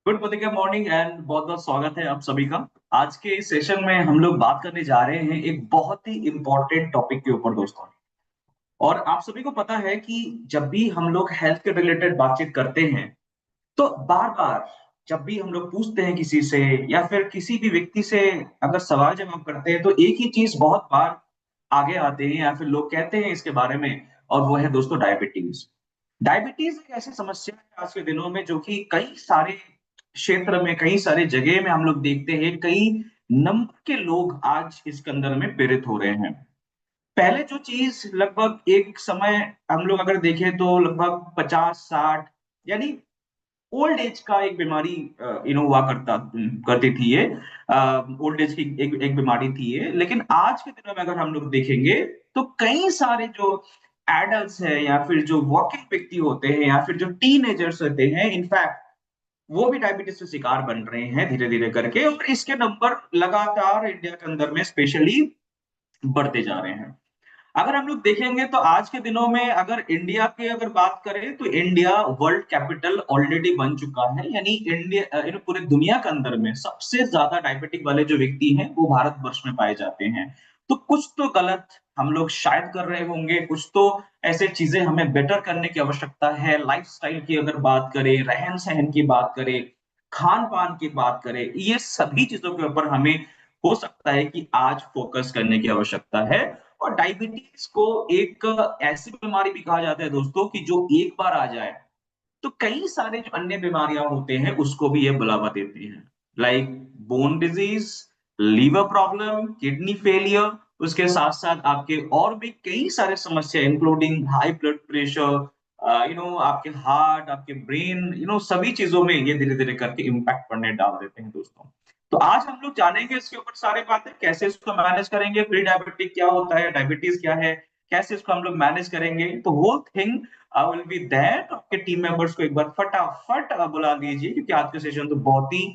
Good morning and बहुत बहुत स्वागत है आप सभी का। आज के इस सेशन में हम लोग बात करने जा रहे हैं एक बहुत ही इंपॉर्टेंट टॉपिक के ऊपर दोस्तों। और आप सभी को पता है कि जब भी हम लोग हेल्थ के रिलेटेड बातचीत करते हैं तो बार बार जब भी हम लोग पूछते हैं किसी से या फिर किसी भी व्यक्ति से अगर सवाल जवाब करते हैं तो एक ही चीज बहुत बार आगे आते हैं या फिर लोग कहते हैं इसके बारे में, और वो है दोस्तों डायबिटीज। डायबिटीज एक ऐसी समस्या है आज के दिनों में जो कि कई सारे क्षेत्र में, कई सारे जगह में हम लोग देखते हैं, कई नंबर के लोग आज इसके अंदर में पीड़ित हो रहे हैं। पहले जो चीज लगभग एक समय हम लोग अगर देखें तो लगभग 50-60 यानी ओल्ड एज का एक बीमारी हुआ करती थी ये। ओल्ड एज की एक एक बीमारी थी ये, लेकिन आज के दिनों में अगर हम लोग देखेंगे तो कई सारे जो एडल्ट्स हैं या फिर जो वर्किंग व्यक्ति होते हैं या फिर जो टीनेजर्स होते हैं, इनफैक्ट वो भी डायबिटीज के शिकार बन रहे हैं धीरे धीरे करके, और इसके नंबर लगातार इंडिया के अंदर में स्पेशली बढ़ते जा रहे हैं। अगर हम लोग देखेंगे तो आज के दिनों में अगर इंडिया की अगर बात करें तो इंडिया वर्ल्ड कैपिटल ऑलरेडी बन चुका है। यानी इंडिया पूरे दुनिया के अंदर में सबसे ज्यादा डायबिटिक वाले जो व्यक्ति हैं वो भारतवर्ष में पाए जाते हैं। तो कुछ तो गलत हम लोग शायद कर रहे होंगे, कुछ तो ऐसे चीजें हमें बेटर करने की आवश्यकता है। लाइफस्टाइल की अगर बात करें, रहन सहन की बात करें, खान पान की बात करें, ये सभी चीजों के ऊपर हमें हो सकता है कि आज फोकस करने की आवश्यकता है। और डायबिटीज को एक ऐसी बीमारी भी कहा जाता है दोस्तों कि जो एक बार आ जाए तो कई सारे जो अन्य बीमारियां होते हैं उसको भी ये बुलावा देती हैं। Like bone disease, liver problem, kidney failure, उसके साथ साथ आपके और भी कई सारे समस्या इंक्लूडिंग हाई ब्लड प्रेशर, आपके हार्ट, आपके ब्रेन, सभी चीजों में ये धीरे धीरे करके इम्पैक्ट पड़ने डाल देते हैं दोस्तों। तो आज हम लोग जानेंगे इसके ऊपर सारे बातें, कैसे इसको मैनेज करेंगे, प्री डायबिटिक क्या होता है, डायबिटीज क्या है, कैसे इसको हम लोग मैनेज करेंगे। तो whole thing I will be that. आपके टीम मेंबर्स को एक बार फटाफट बुला लीजिए क्योंकि आज का सेशन तो बहुत ही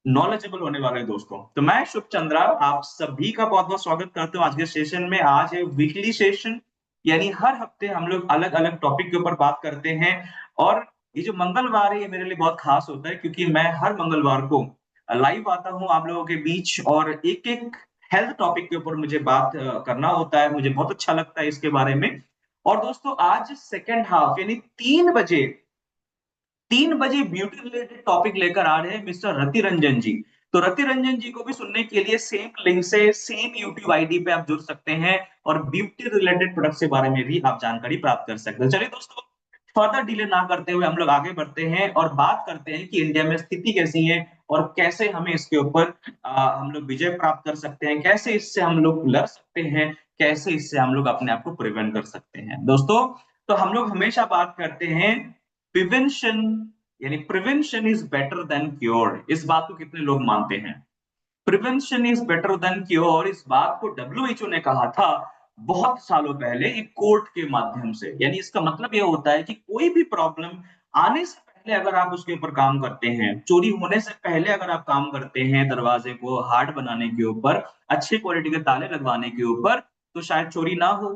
नॉलेजेबल होने वाला है दोस्तों। तो मैं शुभ चंद्रा आप सभी का बहुत बहुत स्वागत करता हूँ आज के सेशन में। आज है वीकली सेशन, यानी हर हफ्ते हम लोग अलग अलग टॉपिक के ऊपर बात करते हैं। और ये जो मंगलवार है ये मेरे लिए बहुत खास होता है क्योंकि मैं हर मंगलवार को लाइव आता हूँ आप लोगों के बीच, और एक एक हेल्थ टॉपिक के ऊपर मुझे बात करना होता है। मुझे बहुत अच्छा लगता है इसके बारे में। और दोस्तों आज सेकेंड हाफ यानी 3 बजे, 3 बजे ब्यूटी रिलेटेड टॉपिक लेकर आ रहे हैं मिस्टर रति रंजन जी। तो रति रंजन जी को भी सुनने के लिए सेम लिंक से सेम यूट्यूब आईडी पे आप जुड़ सकते हैं और ब्यूटी रिलेटेड प्रोडक्ट के बारे में भी आप जानकारी प्राप्त कर सकते हैं। चलिए दोस्तों, फर्दर डिले ना करते हुए हम लोग आगे बढ़ते हैं और बात करते हैं कि इंडिया में स्थिति कैसी है और कैसे हमें इसके ऊपर हम लोग विजय प्राप्त कर सकते हैं, कैसे इससे हम लोग लड़ सकते हैं, कैसे इससे हम लोग अपने आप को प्रिवेंट कर सकते हैं दोस्तों। तो हम लोग हमेशा बात करते हैं प्रिवेंशन, यानी prevention is better than cure. इस बात को कितने लोग मानते हैं? Prevention is better than cure, इस बात को डब्ल्यूएचओ ने कहा था बहुत सालों पहले एक कोर्ट के माध्यम से। यानी इसका मतलब यह होता है कि कोई भी प्रॉब्लम आने से पहले अगर आप उसके ऊपर काम करते हैं, चोरी होने से पहले अगर आप काम करते हैं, दरवाजे को हार्ड बनाने के ऊपर, अच्छी क्वालिटी के ताले लगवाने के ऊपर, तो शायद चोरी ना हो।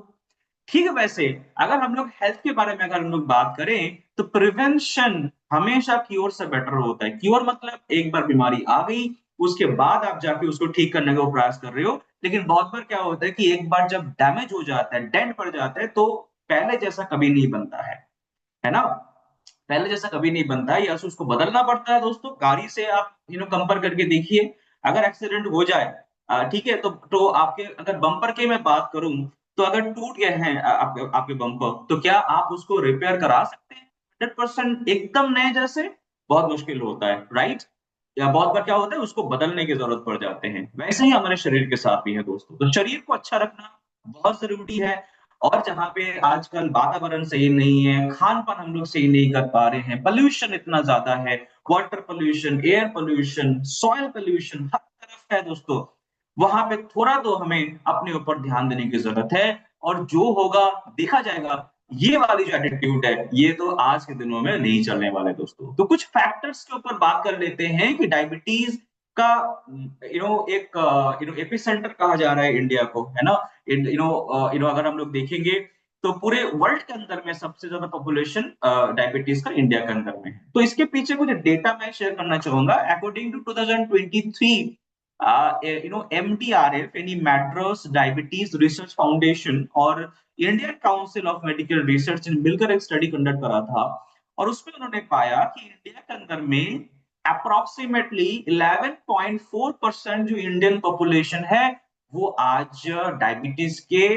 ठीक है, वैसे अगर हम लोग हेल्थ के बारे में अगर हम लोग बात करें तो प्रिवेंशन हमेशा क्योर से बेटर होता है। क्योर मतलब एक बार बीमारी आ गई उसके बाद आप जाके उसको ठीक करने का प्रयास कर रहे हो, लेकिन बहुत बार क्या होता है कि एक बार जब डैमेज हो जाता है, डेंट पड़ जाता है, तो पहले जैसा कभी नहीं बनता है ना? पहले जैसा कभी नहीं बनता है, या तो उसको बदलना पड़ता है दोस्तों। गाड़ी से आप कंपेयर करके देखिए, अगर एक्सीडेंट हो जाए, ठीक है, तो आपके अगर बम्पर की मैं बात करूं, तो अगर टूट गए हैं आपके आपके बम्पर, तो क्या आप उसको रिपेयर करा सकते हैं 100% एकदम नए जैसे? बहुत मुश्किल होता है, राइट? या बहुत बार क्या होता है उसको बदलने की जरूरत पड़ जाते हैं। वैसे ही हमारे शरीर के साथ भी है दोस्तों। तो शरीर को अच्छा रखना बहुत जरूरी है। और जहाँ पे आजकल वातावरण सही नहीं है, खान पान हम लोग सही नहीं कर पा रहे हैं, पोल्यूशन इतना ज्यादा है, water pollution, air pollution, soil pollution हर तरफ है दोस्तों, वहां पे थोड़ा तो हमें अपने ऊपर ध्यान देने की जरूरत है। और जो होगा देखा जाएगा, ये वाली जो एटीट्यूड है ये तो आज के दिनों में नहीं चलने वाले दोस्तों। तो कुछ फैक्टर्स के ऊपर बात कर लेते हैं कि डायबिटीज का एक एपिसेंटर कहा जा रहा है इंडिया को, है ना? अगर हम लोग देखेंगे तो पूरे वर्ल्ड के अंदर में सबसे ज्यादा पॉपुलेशन डायबिटीज का इंडिया के अंदर में है। तो इसके पीछे कुछ डेटा मैं शेयर करना चाहूंगा। अकॉर्डिंग टू 2023 MDRF यानी मैड्रास डायबिटीज रिसर्च फाउंडेशन और Indian council of medical research ने मिलकर एक स्टडी कंडक्ट करा था, और उसमें उन्होंने पाया कि इंडिया के अंदर में अप्रोक्सीमेटली 11.4% जो इंडियन पॉपुलेशन है वो आज डायबिटीज के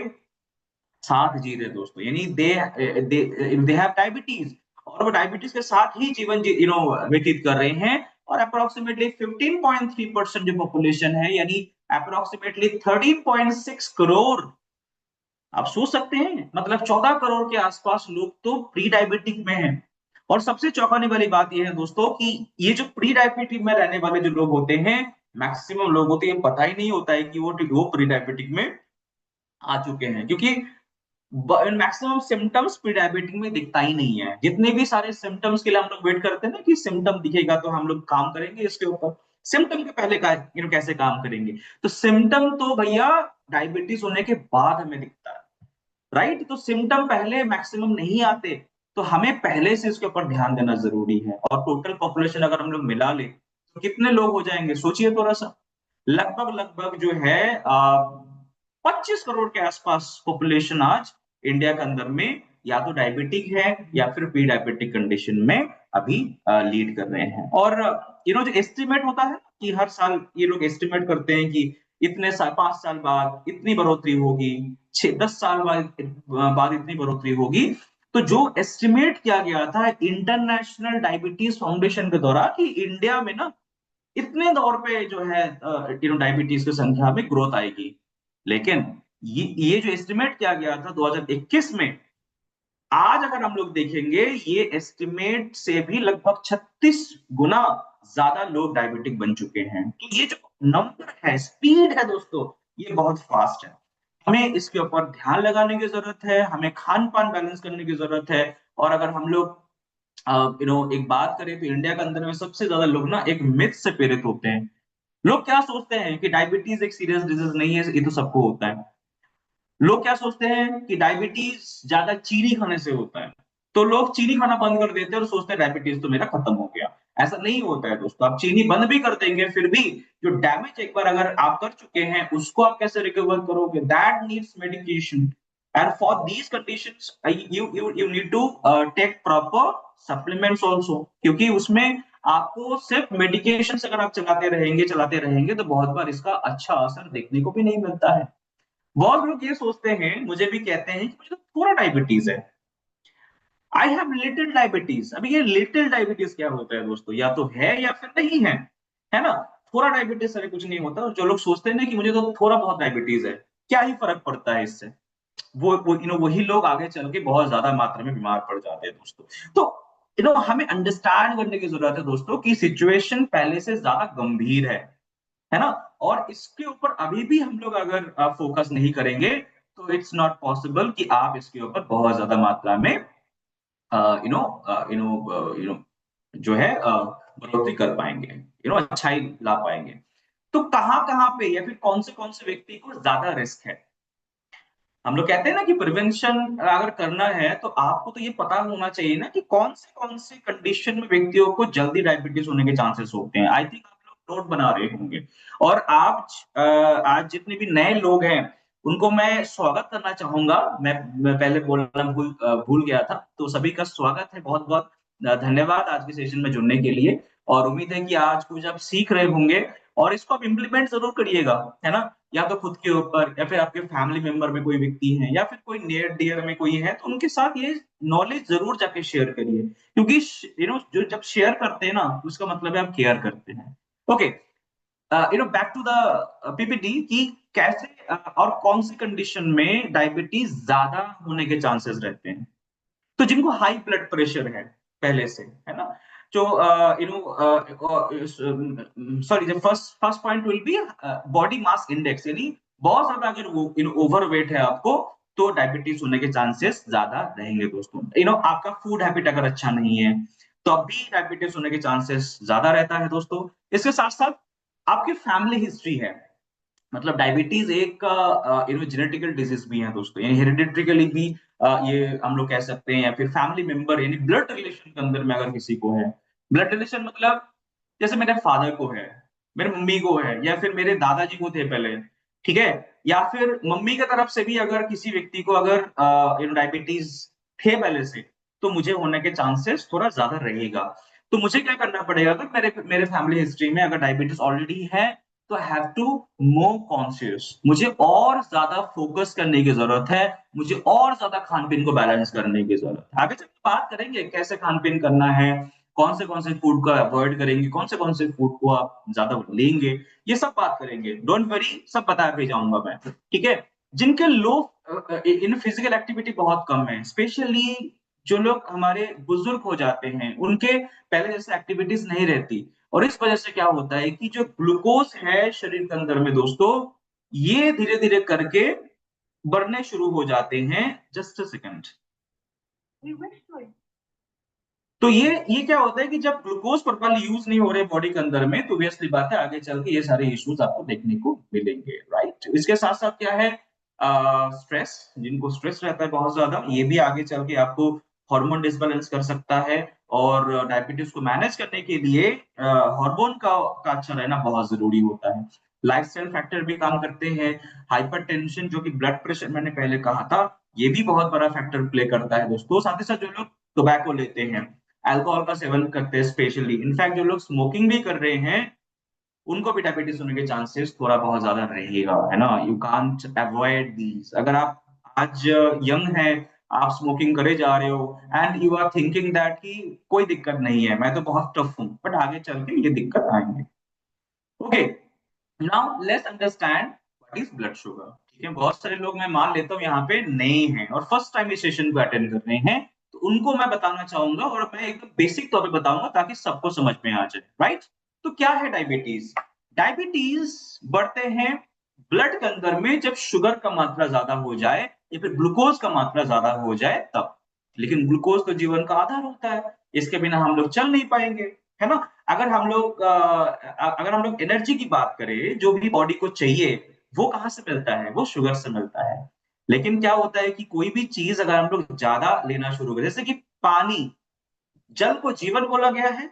साथ जी रहे दोस्तों, यानी दे हैव डायबिटीज, और वो डायबिटीज के साथ ही जीवन व्यतीत कर रहे हैं। और अप्रोक्सीमेटली 15.3% जो पॉपुलेशन है, यानी अप्रोक्सीमेटली 13.6 करोड़, आप सोच सकते हैं मतलब 14 करोड़ के आसपास लोग तो प्री डायबिटिक में हैं। और सबसे चौंकाने वाली बात यह है दोस्तों कि ये जो प्री डायबिटिक में रहने वाले जो लोग होते हैं, मैक्सिमम लोगों को ये पता ही नहीं होता है कि वो प्री डायबिटिक में आ चुके हैं, क्योंकि मैक्सिमम सिम्टम्स प्री डायबिटिक में दिखता ही नहीं है। जितने भी सारे सिम्टम्स के लिए हम लोग वेट करते हैं ना कि सिम्टम दिखेगा तो हम लोग काम करेंगे इसके ऊपर, सिम्टम के पहले कैसे काम करेंगे, तो सिम्टम तो भैया डायबिटीज होने के बाद हमें दिखता है, राइट। तो सिम्टम पहले मैक्सिमम नहीं आते, तो हमें पहले से इसके ऊपर ध्यान देना जरूरी है। और टोटल पॉपुलेशन अगर हम लोग मिला ले तो कितने लोग हो जाएंगे सोचिए थोड़ा सा। लगभग लगभग जो है 25 करोड़ के आसपास पॉपुलेशन आज इंडिया के अंदर में या तो डायबिटिक है या फिर प्री डायबिटिक कंडीशन में अभी लीड कर रहे हैं। और जो एस्टिमेट होता है कि हर साल ये लोग एस्टिमेट करते हैं कि इतने साल 5 साल बाद इतनी बढ़ोतरी होगी, 6-10 साल बाद इतनी बढ़ोतरी होगी। तो जो एस्टिमेट किया गया था इंटरनेशनल डायबिटीज फाउंडेशन के द्वारा कि इंडिया में ना इतने दौर पे जो है डायबिटीज की संख्या में ग्रोथ आएगी, लेकिन ये जो एस्टिमेट किया गया था 2021 में, आज अगर हम लोग देखेंगे ये एस्टिमेट से भी लगभग 36 गुना ज्यादा लोग डायबिटिक बन चुके हैं। तो ये जो नंबर है, स्पीड है दोस्तों, ये बहुत फास्ट है। हमें इसके ऊपर ध्यान लगाने की जरूरत है, हमें खान पान बैलेंस करने की जरूरत है। और अगर हम लोग एक बात करें तो इंडिया के अंदर में सबसे ज्यादा लोग ना एक मिथ से प्रेरित होते हैं। लोग क्या सोचते हैं कि डायबिटीज एक सीरियस डिजीज नहीं है, ये तो सबको होता है। लोग क्या सोचते हैं कि डायबिटीज ज्यादा चीनी खाने से होता है, तो लोग चीनी खाना बंद कर देते हैं और सोचते हैं डायबिटीज तो मेरा खत्म हो गया। ऐसा नहीं होता है दोस्तों, आप चीनी बंद भी कर देंगे फिर भी जो डैमेज एक बार अगर आप कर चुके हैं उसको आप कैसे रिकवर करोगे, that needs medication. And for these conditions you need to take proper supplements also, क्योंकि उसमें आपको सिर्फ मेडिकेशन अगर आप चलाते रहेंगे तो बहुत बार इसका अच्छा असर देखने को भी नहीं मिलता है। बहुत लोग ये सोचते हैं, मुझे भी कहते हैं कि मुझे तो थोड़ा डायबिटीज है, आई हैव लिटिल डायबिटीज। अभी ये लिटिल डायबिटीज क्या होता है दोस्तों, या तो है या फिर नहीं है, है ना। थोड़ा डायबिटीज से कुछ नहीं होता। और जो लोग सोचते हैं ना कि मुझे तो थोड़ा बहुत डायबिटीज है, क्या ही फर्क पड़ता है इससे, वो वही लोग आगे चल के बहुत ज्यादा मात्रा में बीमार पड़ जाते हैं दोस्तों। तो हमें अंडरस्टैंड करने की जरूरत है दोस्तों कि सिचुएशन पहले से ज्यादा गंभीर है ना। और इसके ऊपर अभी भी हम लोग अगर फोकस नहीं करेंगे तो इट्स नॉट पॉसिबल कि आप इसके ऊपर बहुत ज्यादा मात्रा में जो है बढ़ोतरी कर पाएंगे, अच्छाई ला पाएंगे। तो कहाँ कहाँ पे या फिर कौन से व्यक्ति को ज्यादा रिस्क है। हम लोग कहते हैं ना कि प्रिवेंशन अगर करना है तो आपको तो ये पता होना चाहिए ना कि कौन से कंडीशन में व्यक्तियों को जल्दी डायबिटीज होने के चांसेस होते हैं। आई थिंक आप लोग नोट बना रहे होंगे। और आप आज जितने भी नए लोग हैं उनको मैं स्वागत करना चाहूंगा। मैं पहले बोलना भूल गया था, तो सभी का स्वागत है, बहुत बहुत धन्यवाद आज के सेशन में जुड़ने के लिए। और उम्मीद है कि आज कुछ आप सीख रहे होंगे और इसको आप इम्प्लीमेंट जरूर करिएगा, है ना। या तो खुद के ऊपर या फिर आपके फैमिली मेंबर में कोई व्यक्ति है या फिर कोई नियर डियर में कोई है तो उनके साथ ये नॉलेज जरूर जाके शेयर करिए, क्योंकि जो जब शेयर करते हैं ना उसका मतलब है आप केयर करते हैं। Okay, back to the PPT कि कैसे और कौन सी कंडीशन में डायबिटीज ज्यादा होने के चांसेस रहते हैं। तो जिनको हाई ब्लड प्रेशर है पहले से, है ना, जो sorry, the first first point will be body mass index, यानी बहुत ज्यादा अगर वो ओवरवेट है आपको तो डायबिटीज होने के चांसेस ज्यादा रहेंगे दोस्तों। आपका फूड हैबिट अगर अच्छा नहीं है तो अभी डायबिटीज होने के चांसेस ज्यादा रहता है दोस्तों। इसके साथ साथ आपकी फैमिली हिस्ट्री है, मतलब डायबिटीज एक जेनेटिकल डिजीज भी है दोस्तों, यानी हेरिडिटरीली भी ये हम लोग कह सकते हैं, या फिर फैमिली मेंबर यानी ब्लड रिलेशन के अंदर में अगर किसी को है। ब्लड रिलेशन मतलब जैसे मेरे फादर को है, मेरे मम्मी को है, या फिर मेरे दादाजी को थे पहले, ठीक है, या फिर मम्मी की तरफ से भी अगर किसी व्यक्ति को अगर डायबिटीज थे पहले से, तो मुझे होने के चांसेस थोड़ा ज्यादा रहेगा। तो मुझे क्या करना पड़ेगा, अगर मेरे मेरे फैमिली हिस्ट्री में अगर डायबिटीज ऑलरेडी है, तो हैव टू मोर कॉन्शियस, मुझे और ज्यादा फोकस करने की जरूरत है, मुझे और ज्यादा खान पीन को बैलेंस करने की जरूरत है। आगे चल के बात करेंगे कैसे खान पीन करना है, कौन से फूड को अवॉइड करेंगे, कौन से फूड को आप ज्यादा लेंगे, ये सब बात करेंगे, डोंट वरी, सब बता के जाऊंगा मैं, ठीक है। जिनके लो इन फिजिकल एक्टिविटी बहुत कम है, स्पेशली जो लोग हमारे बुजुर्ग हो जाते हैं, उनके पहले जैसे एक्टिविटीज नहीं रहती, और इस वजह से क्या होता है कि जो ग्लूकोज है शरीर के अंदर में दोस्तों, ये धीरे धीरे करके बढ़ने शुरू हो जाते हैं। Just a second. तो ये क्या होता है कि जब ग्लूकोज प्रॉपर्ली यूज नहीं हो रहे बॉडी के अंदर में, तो ऑब्वियसली बात है आगे चल के ये सारे इश्यूज आपको देखने को मिलेंगे, राइट। इसके साथ साथ क्या है, स्ट्रेस, जिनको स्ट्रेस रहता है बहुत ज्यादा, ये भी आगे चल के आपको हार्मोन डिसबैलेंस कर सकता है। और डायबिटीज को मैनेज करने के लिए हार्मोन का अच्छा रहना बहुत जरूरी होता है। लाइफस्टाइल फैक्टर भी काम करते हैं। हाइपरटेंशन जो कि ब्लड प्रेशर मैंने पहले कहा था, ये भी बहुत बड़ा फैक्टर प्ले करता है दोस्तों। साथ ही साथ जो लोग टोबैको लेते हैं, अल्कोहल का सेवन करते हैं, स्पेशली इनफैक्ट जो लोग स्मोकिंग भी कर रहे हैं, उनको भी डायबिटीज होने के चांसेस थोड़ा बहुत ज्यादा रहेगा, है ना। You can't avoid these. अगर आप आज यंग है, आप स्मोकिंग करे जा रहे हो, and you are thinking that कि कोई दिक्कत नहीं है, मैं तो बहुत टफ हूँ, बट आगे चल के ये दिक्कत आएंगे। Okay, now let's understand what is blood sugar. ठीक है, बहुत सारे लोग मैं मान लेता हूँ यहाँ पे नए हैं और फर्स्ट टाइम इस सेशन को अटेंड कर रहे हैं, तो उनको मैं बताना चाहूंगा, और मैं एकदम बेसिक तौर पे बताऊंगा ताकि सबको समझ में आ जाए, राइट। तो क्या है डायबिटीज? डायबिटीज बढ़ते हैं ब्लड के अंदर में जब शुगर का मात्रा ज्यादा हो जाए, या फिर ग्लूकोज का मात्रा ज्यादा हो जाए तब। लेकिन ग्लूकोज तो जीवन का आधार होता है, इसके बिना हम लोग चल नहीं पाएंगे, है ना। अगर हम लोग एनर्जी की बात करें, जो भी बॉडी को चाहिए, वो कहाँ से मिलता है? वो शुगर से मिलता है। लेकिन क्या होता है कि कोई भी चीज अगर हम लोग ज्यादा लेना शुरू करें, जैसे कि पानी, जल को जीवन बोला गया है,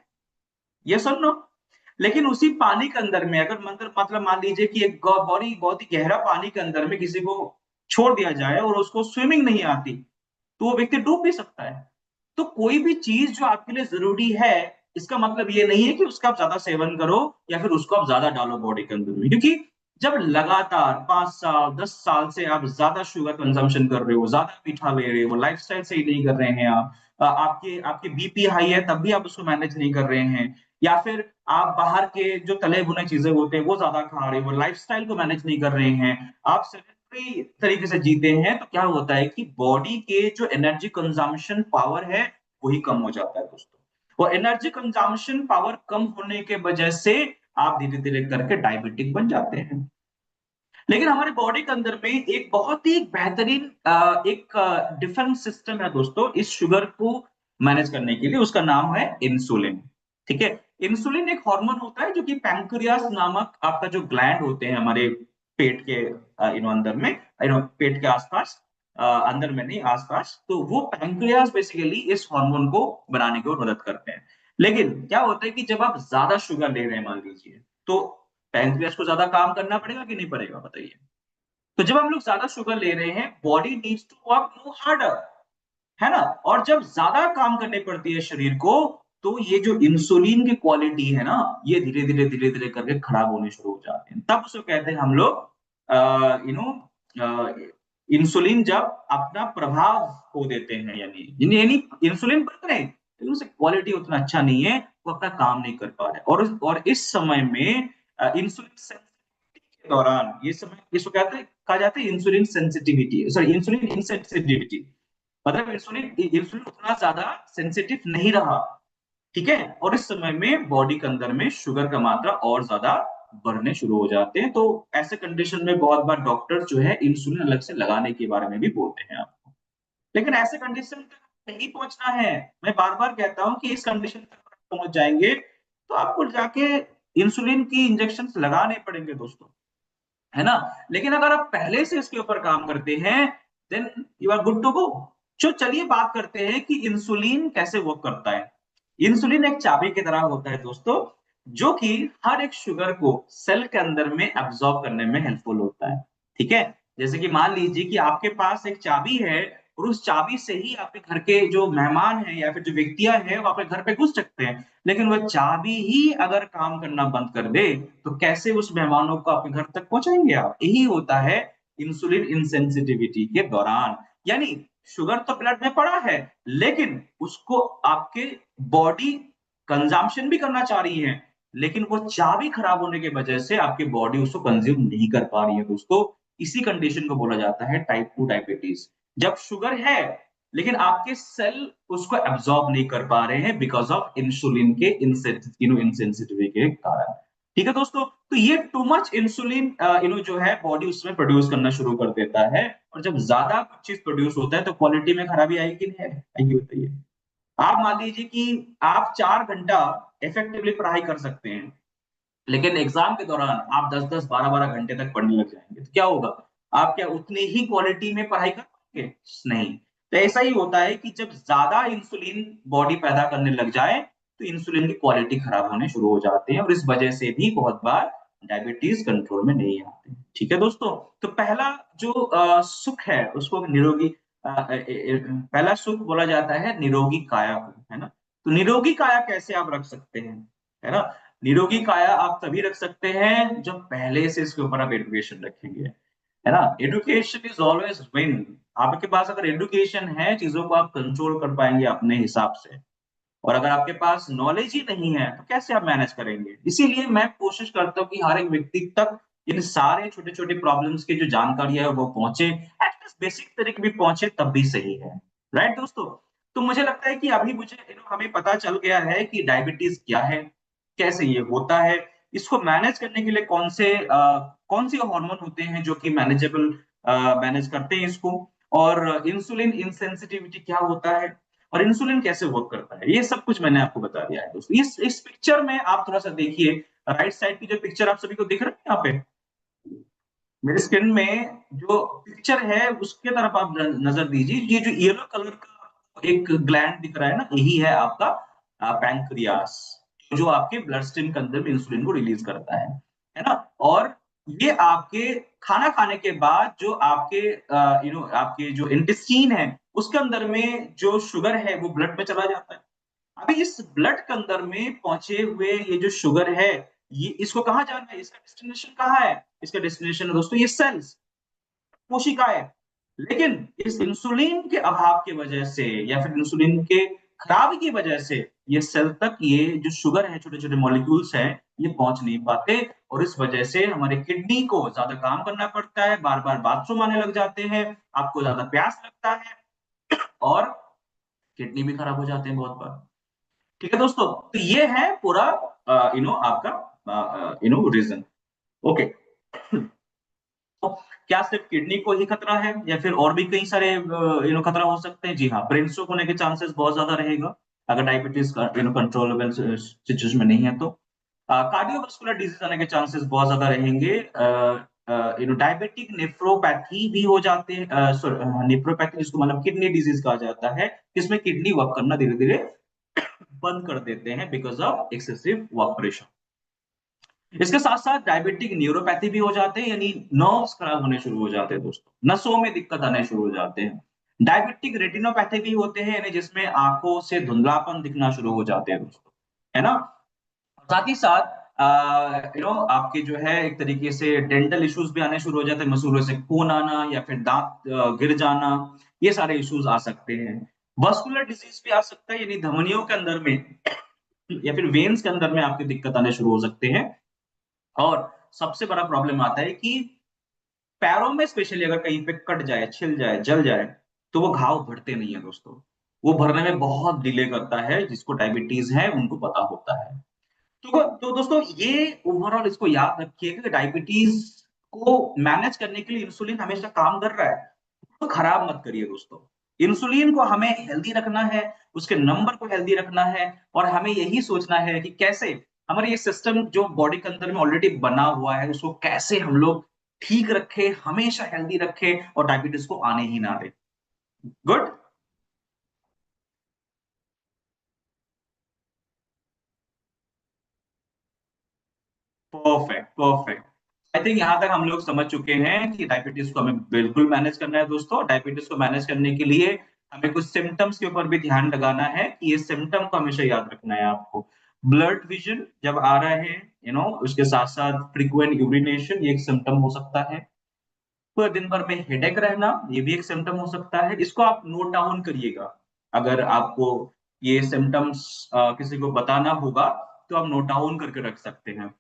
ये सुन लो। लेकिन उसी पानी के अंदर में अगर मतलब मान लीजिए कि एक बॉडी बहुत ही गहरा पानी के अंदर में किसी को छोड़ दिया जाए और उसको स्विमिंग नहीं आती, तो वो व्यक्ति डूब भी सकता है। तो कोई भी चीज जो आपके लिए जरूरी है, इसका मतलब ये नहीं है कि उसका आप ज्यादा सेवन करो, या फिर उसको आप ज्यादा डालो बॉडी के अंदर में। क्योंकि जब लगातार 5 साल 10 साल से आप ज्यादा शुगर कंजम्पशन कर रहे हो, ज्यादा मीठा ले रहे हो, लाइफस्टाइल सही नहीं कर रहे हैं आप, आपके आपके बीपी हाई है तब भी आप उसको मैनेज नहीं कर रहे हैं, या फिर आप बाहर के जो तले भुने चीजें होते हैं वो ज्यादा खा रहे हो, लाइफस्टाइल को मैनेज नहीं कर रहे हैं, आप सेडेंटरी तरीके से जीते हैं, तो क्या होता है कि बॉडी के जो एनर्जी कंजम्पशन पावर है, वही कम हो जाता है दोस्तों। और एनर्जी कंजम्पशन पावर कम होने के वजह से आप धीरे धीरे करके डायबिटिक बन जाते हैं। लेकिन हमारे बॉडी के अंदर में एक बहुत ही बेहतरीन एक डिफेंस सिस्टम है दोस्तों, इस शुगर को मैनेज करने के लिए, उसका नाम है इंसुलिन। ठीक है, इंसुलिन एक हार्मोन होता है जो कि पैंक्रियास नामक आपका जो ग्लैंड होते हैं हमारे पेट के अंदर में, पेट के आसपास, अंदर में नहीं आसपास, तो वो पैंक्रियास बेसिकली इस हार्मोन को बनाने की मदद करते हैं। लेकिन क्या होता है कि जब आप ज्यादा शुगर ले रहे हैं मान लीजिए, तो पैंक्रियास को ज्यादा काम करना पड़ेगा कि नहीं पड़ेगा बताइए। तो जब हम लोग ज्यादा शुगर ले रहे हैं, body needs to work more harder, है ना। और जब ज्यादा काम करनी पड़ती है शरीर को, तो ये जो इंसुलिन की क्वालिटी है ना, ये धीरे धीरे करके खराब होने शुरू हो जाते हैं। तब उसको कहते हैं हम लोग यू नो इंसुलिन जब अपना प्रभाव खो देते हैं, यानी यानी इंसुलिन बन रहे हैं, लेकिन उसकी क्वालिटी उतना अच्छा नहीं है, वो अपना काम नहीं कर पा रहे। और इस समय में इंसुलिन सेंसिटिविटी के दौरान, ये समय इसको कहते हैं, कहा जाता है insulin sensitivity, sorry insulin insensitivity, मतलब इंसुलिन इंसुलिन उतना ज्यादा सेंसिटिव नहीं रहा, ठीक है। और इस समय में बॉडी के अंदर में शुगर का मात्रा और ज्यादा बढ़ने शुरू हो जाते हैं। तो ऐसे कंडीशन में बहुत बार डॉक्टर जो है इंसुलिन अलग से लगाने के बारे में भी बोलते हैं आपको। लेकिन ऐसे कंडीशन तक नहीं पहुंचना है, मैं बार बार कहता हूं कि इस कंडीशन तक पहुंच जाएंगे तो आपको जाके इंसुलिन की इंजेक्शन लगाने पड़ेंगे दोस्तों। है ना? लेकिन अगर आप पहले से इसके ऊपर काम करते हैं, then you are good to go. चलिए बात करते हैं कि इंसुलिन कैसे वर्क करता है। इंसुलिन एक चाबी की तरह होता है दोस्तों, जो कि हर एक शुगर को सेल के अंदर में एब्सॉर्ब करने में हेल्पफुल होता है। ठीक है? जैसे कि मान लीजिए कि आपके पास एक चाबी है, और उस चाबी से ही आपके घर के जो मेहमान हैं या फिर जो व्यक्तियां हैं वो आपके घर पे घुस सकते हैं। लेकिन वह चाबी ही अगर काम करना बंद कर दे, तो कैसे उस मेहमानों को आपके घर तक पहुंचाएंगे आप? यही होता है इंसुलिन इंसेंसिटिविटी के दौरान। यानी शुगर तो ब्लड में पड़ा है, लेकिन उसको आपके बॉडी कंजम्पशन भी करना चाह रही है, लेकिन वो चाबी खराब होने की वजह से आपकी बॉडी उसको कंज्यूम नहीं कर पा रही है दोस्तों। इसी कंडीशन को बोला जाता है टाइप 2 डायबिटीज। जब शुगर है, लेकिन आपके सेल उसको एब्सॉर्ब नहीं कर पा रहे हैं बिकॉज ऑफ इंसुलिन के इंसेंसिटिविटी के कारण। ठीक है दोस्तों, तो ये टू मच इंसुलिन जो है बॉडी उसमें प्रोड्यूस करना शुरू कर देता है, और जब ज्यादा चीज प्रोड्यूस होता है तो क्वालिटी में खराबी आएगी कि नहीं आएगी बताइए? आप मान लीजिए कि आप 4 घंटा इफेक्टिवली पढ़ाई कर सकते हैं, लेकिन एग्जाम के दौरान आप 10-10, 12-12 घंटे तक पढ़ने लग जाएंगे, तो क्या होगा? आप क्या उतनी ही क्वालिटी में पढ़ाई कर पाएंगे? नहीं। तो ऐसा ही होता है कि जब ज्यादा इंसुलिन बॉडी पैदा करने लग जाए, तो इंसुलिन की क्वालिटी खराब होने शुरू हो जाते हैं, और इस वजह से भी बहुत बार डायबिटीज कंट्रोल में नहीं आते। ठीक है दोस्तों, तो पहला जो सुख है उसको निरोगी पहला सुख बोला जाता है निरोगी काया को, है ना? तो निरोगी काया कैसे आप रख सकते हैं, है ना? निरोगी काया आप तभी रख सकते हैं जब पहले से इसके ऊपर आप एडुकेशन रखेंगे, है ना? Education is always win. आपके पास अगर एडुकेशन है, चीजों को आप कंट्रोल कर पाएंगे अपने हिसाब से। और अगर आपके पास नॉलेज ही नहीं है, तो कैसे आप मैनेज करेंगे? इसीलिए मैं कोशिश करता हूँ कि हर एक व्यक्ति तक इन सारे छोटे छोटे प्रॉब्लम्स की जो जानकारी है वो पहुंचे, एटलीस्ट बेसिक तरीके भी पहुंचे तब भी सही है। राइट दोस्तों? तो मुझे लगता है कि अभी मुझे हमें पता चल गया है कि डायबिटीज क्या है, कैसे ये होता है, इसको मैनेज करने के लिए कौन से हार्मोन होते हैं जो कि मैनेज करते हैं इसको, और इंसुलिन इंसेंसिटिविटी क्या होता है, और इंसुलिन कैसे वर्क करता है, ये सब कुछ मैंने आपको बता दिया है दोस्तों। इस पिक्चर में आप थोड़ा सा देखिए, राइट साइड की जो पिक्चर आप सभी को दिख रहा है यहाँ पे मेरे स्क्रीन में जो पिक्चर है उसके तरफ आप नजर दीजिए। ये जो येलो कलर का एक ग्लैंड दिख रहा है ना, यही है आपका पैंक्रियास, जो आपके ब्लड स्ट्रीम के अंदर इंसुलिन को रिलीज करता है ना? और ये आपके खाना खाने के बाद जो आपके आपके जो इंटेस्टीन है उसके अंदर में जो शुगर है वो ब्लड में चला जाता है। अभी इस ब्लड के अंदर में पहुंचे हुए ये जो शुगर है, ये इसको कहाँ जाना है, इसका डेस्टिनेशन कहाँ है? इसका डेस्टिनेशन है दोस्तों ये सेल्स, कोशिकाएं। लेकिन इस इंसुलिन के अभाव की वजह से या फिर इंसुलिन के खराबी की वजह से ये सेल तक ये जो शुगर है, छोटे छोटे मॉलिक्यूल्स हैं, ये पहुंच नहीं पाते, और इस वजह से हमारे किडनी को ज्यादा काम करना पड़ता है, बार बार बाथरूम आने लग जाते हैं, आपको ज्यादा प्यास लगता है, और किडनी भी खराब हो जाते हैं बहुत बार। ठीक है दोस्तों, तो ये है पूरा आपका रीजन। ओके। तो क्या सिर्फ किडनी को ही खतरा है या फिर और भी कई सारे खतरा हो सकते हैं? जी हाँ, ब्रेन स्ट्रोक होने के चांसेस बहुत ज्यादा रहेगा अगर डायबिटीज कंट्रोलेबल सिचुएशन में नहीं है तो। कार्डियोवास्कुलर डिजीज आने के चांसेस बहुत ज्यादा रहेंगे। डायबिटिक नेफ्रोपैथी भी हो जाते हैं, नेफ्रोपैथी जिसको मतलब किडनी डिजीज कहा जाता है, जिसमें किडनी वर्क करना धीरे धीरे बंद कर देते हैं because of excessive work pressure. इसके साथ साथ डायबिटिक न्यूरोपैथी भी हो जाते हैं, यानी नर्व्स खराब होने शुरू हो जाते हैं दोस्तों, नसों में दिक्कत आने शुरू हो जाते हैं। डायबिटिक रेटिनोपैथी भी होते हैं, यानी जिसमें आंखों से धुंधलापन दिखना शुरू हो जाते हैं दोस्तों, है ना? साथ ही साथ आपके जो है एक तरीके से डेंटल इश्यूज भी आने शुरू हो जाते हैं, मसूड़ों से खून आना या फिर दांत गिर जाना, ये सारे इश्यूज आ सकते हैं। वस्कुलर डिजीज भी आ सकता है, यानी धमनियों के अंदर में या फिर वेन्स के अंदर में आपकी दिक्कत आने शुरू हो सकते हैं। और सबसे बड़ा प्रॉब्लम आता है कि पैरों में स्पेशली अगर कहीं पे कट जाए, छिल जाए, जल जाए, तो वो घाव भरते नहीं है दोस्तों। वो भरने में बहुत डिले करता है, जिसको डायबिटीज है उनको पता होता है। तो दोस्तों ये ओवरऑल इसको याद रखिए कि डायबिटीज को मैनेज करने के लिए इंसुलिन हमेशा काम कर रहा है, तो खराब मत करिए दोस्तों। इंसुलिन को हमें हेल्दी रखना है, उसके नंबर को हेल्दी रखना है, और हमें यही सोचना है कि कैसे हमारे ये सिस्टम जो बॉडी के अंदर में ऑलरेडी बना हुआ है उसको कैसे हम लोग ठीक रखे, हमेशा हेल्दी रखे और डायबिटीज को आने ही ना दे। Good. Perfect, perfect. I think यहाँ तक हम लोग समझ चुके हैं कि डायबिटीज को हमें बिल्कुल मैनेज करना है दोस्तों। डायबिटीज को मैनेज करने के लिए हमें कुछ सिम्टम्स के ऊपर भी ध्यान लगाना है कि ये सिम्टम को हमेशा याद रखना है आपको। ब्लड विजन जब आ रहा है, उसके साथ साथ फ्रीक्वेंट यूरिनेशन, ये एक सिम्टम हो सकता है। पूरे दिन भर में हेडेक रहना, ये भी एक सिम्टम हो सकता है। इसको आप नोट डाउन करिएगा। अगर आपको ये सिम्टम्स किसी को बताना होगा तो आप नोट डाउन करके रख सकते हैं।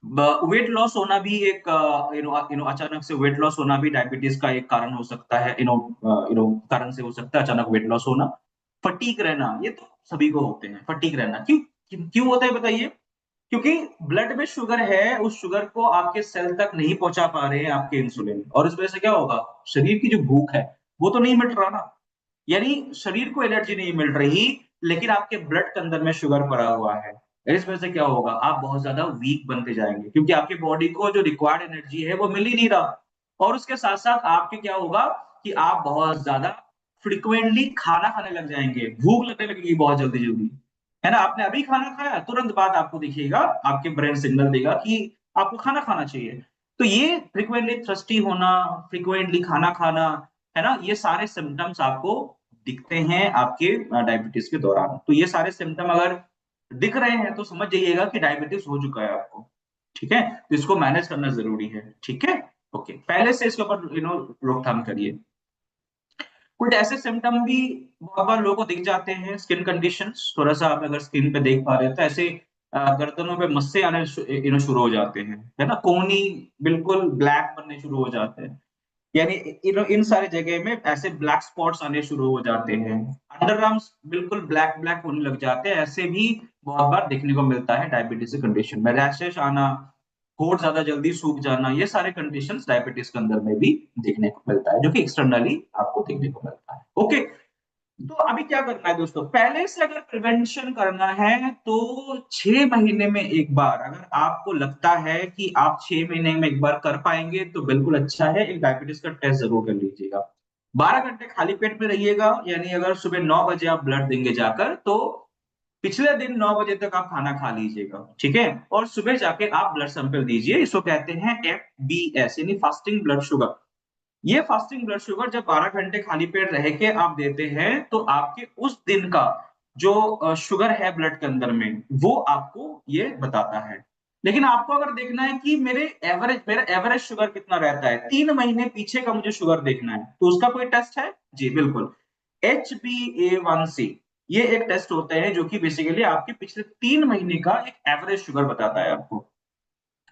वेट लॉस होना भी एक अचानक से वेट लॉस होना भी डायबिटीज का एक कारण हो सकता है। कारण से हो सकता है अचानक वेट लॉस होना। फटीक रहना, ये तो सभी को होते हैं। फटीक रहना क्यों क्यों क्यों होता है बताइए? क्योंकि ब्लड में शुगर है, उस शुगर को आपके सेल तक नहीं पहुंचा पा रहे हैं आपके इंसुलिन, और इस वजह से क्या होगा? शरीर की जो भूख है वो तो नहीं मिट रहा ना। यानी शरीर को एनर्जी नहीं मिल रही, लेकिन आपके ब्लड के अंदर में शुगर पड़ा हुआ है। इस वजह से क्या होगा? आप बहुत ज्यादा वीक बनते जाएंगे, क्योंकि आपकी बॉडी को जो रिक्वायर्ड एनर्जी है वो मिल ही नहीं रहा। और उसके साथ साथ आपके क्या होगा कि आप बहुत ज्यादा फ्रिक्वेंटली खाना खाने लग जाएंगे, भूख लगने लगेगी बहुत जल्दी जल्दी। है ना? आपने अभी खाना खाया, तुरंत बाद आपको दिखिएगा, आपके ब्रेन सिग्नल देगा कि आपको खाना खाना चाहिए। तो ये फ्रिक्वेंटली थ्रस्टी होना, फ्रिक्वेंटली खाना खाना, है ना, ये सारे सिम्टम्स आपको दिखते हैं आपके डायबिटीज के दौरान। तो ये सारे सिम्टम अगर दिख रहे हैं तो समझ जाइएगा कि डायबिटीज हो चुका है आपको। ठीक है? तो इसको मैनेज करना जरूरी है। ठीक है? ओके, पहले से इसके ऊपर रोकथाम करिए। कुछ ऐसे सिम्टम भी बहुत बार लोगों को दिख जाते हैं, स्किन कंडीशंस। थोड़ा सा आप अगर स्किन पे देख पा रहे हैं तो ऐसे गर्दनों पे मस्से आने शुरू हो जाते हैं, है ना, कोहनी बिल्कुल ब्लैक बनने शुरू हो जाते हैं। यानी इन सारे जगह में ऐसे ब्लैक स्पॉट्स आने शुरू हो जाते हैं। अंडर आर्म्स बिल्कुल ब्लैक ब्लैक होने लग जाते हैं। ऐसे भी बहुत बार देखने को मिलता है डायबिटीज की कंडीशन में। रैशेस आना, होठ ज्यादा जल्दी सूख जाना, ये सारे कंडीशंस डायबिटीज के अंदर में भी देखने को मिलता है, जो कि एक्सटर्नली आपको देखने को मिलता है। ओके, तो अभी क्या करना है दोस्तों? पहले से अगर प्रिवेंशन करना है तो 6 महीने में एक बार, अगर आपको लगता है कि आप 6 महीने में एक बार कर पाएंगे तो बिल्कुल अच्छा है, एक डायबिटीज का टेस्ट जरूर कर लीजिएगा। 12 घंटे खाली पेट में रहिएगा। यानी अगर सुबह 9 बजे आप ब्लड देंगे जाकर, तो पिछले दिन 9 बजे तक आप खाना खा लीजिएगा। ठीक है? और सुबह जाके आप ब्लड सैंपल दीजिए। इसको कहते हैं FBS, यानी फास्टिंग ब्लड शुगर। ये फास्टिंग ब्लड शुगर जब 12 घंटे खाली पेट रह के आप देते हैं तो आपके उस दिन का जो शुगर है ब्लड के अंदर में, वो आपको ये बताता है। लेकिन आपको अगर देखना है कि मेरा एवरेज शुगर कितना रहता है, 3 महीने पीछे का मुझे शुगर देखना है, तो उसका कोई टेस्ट है? जी बिल्कुल, HbA1c। ये एक टेस्ट होता है जो कि बेसिकली आपके पिछले 3 महीने का एक एवरेज शुगर बताता है आपको।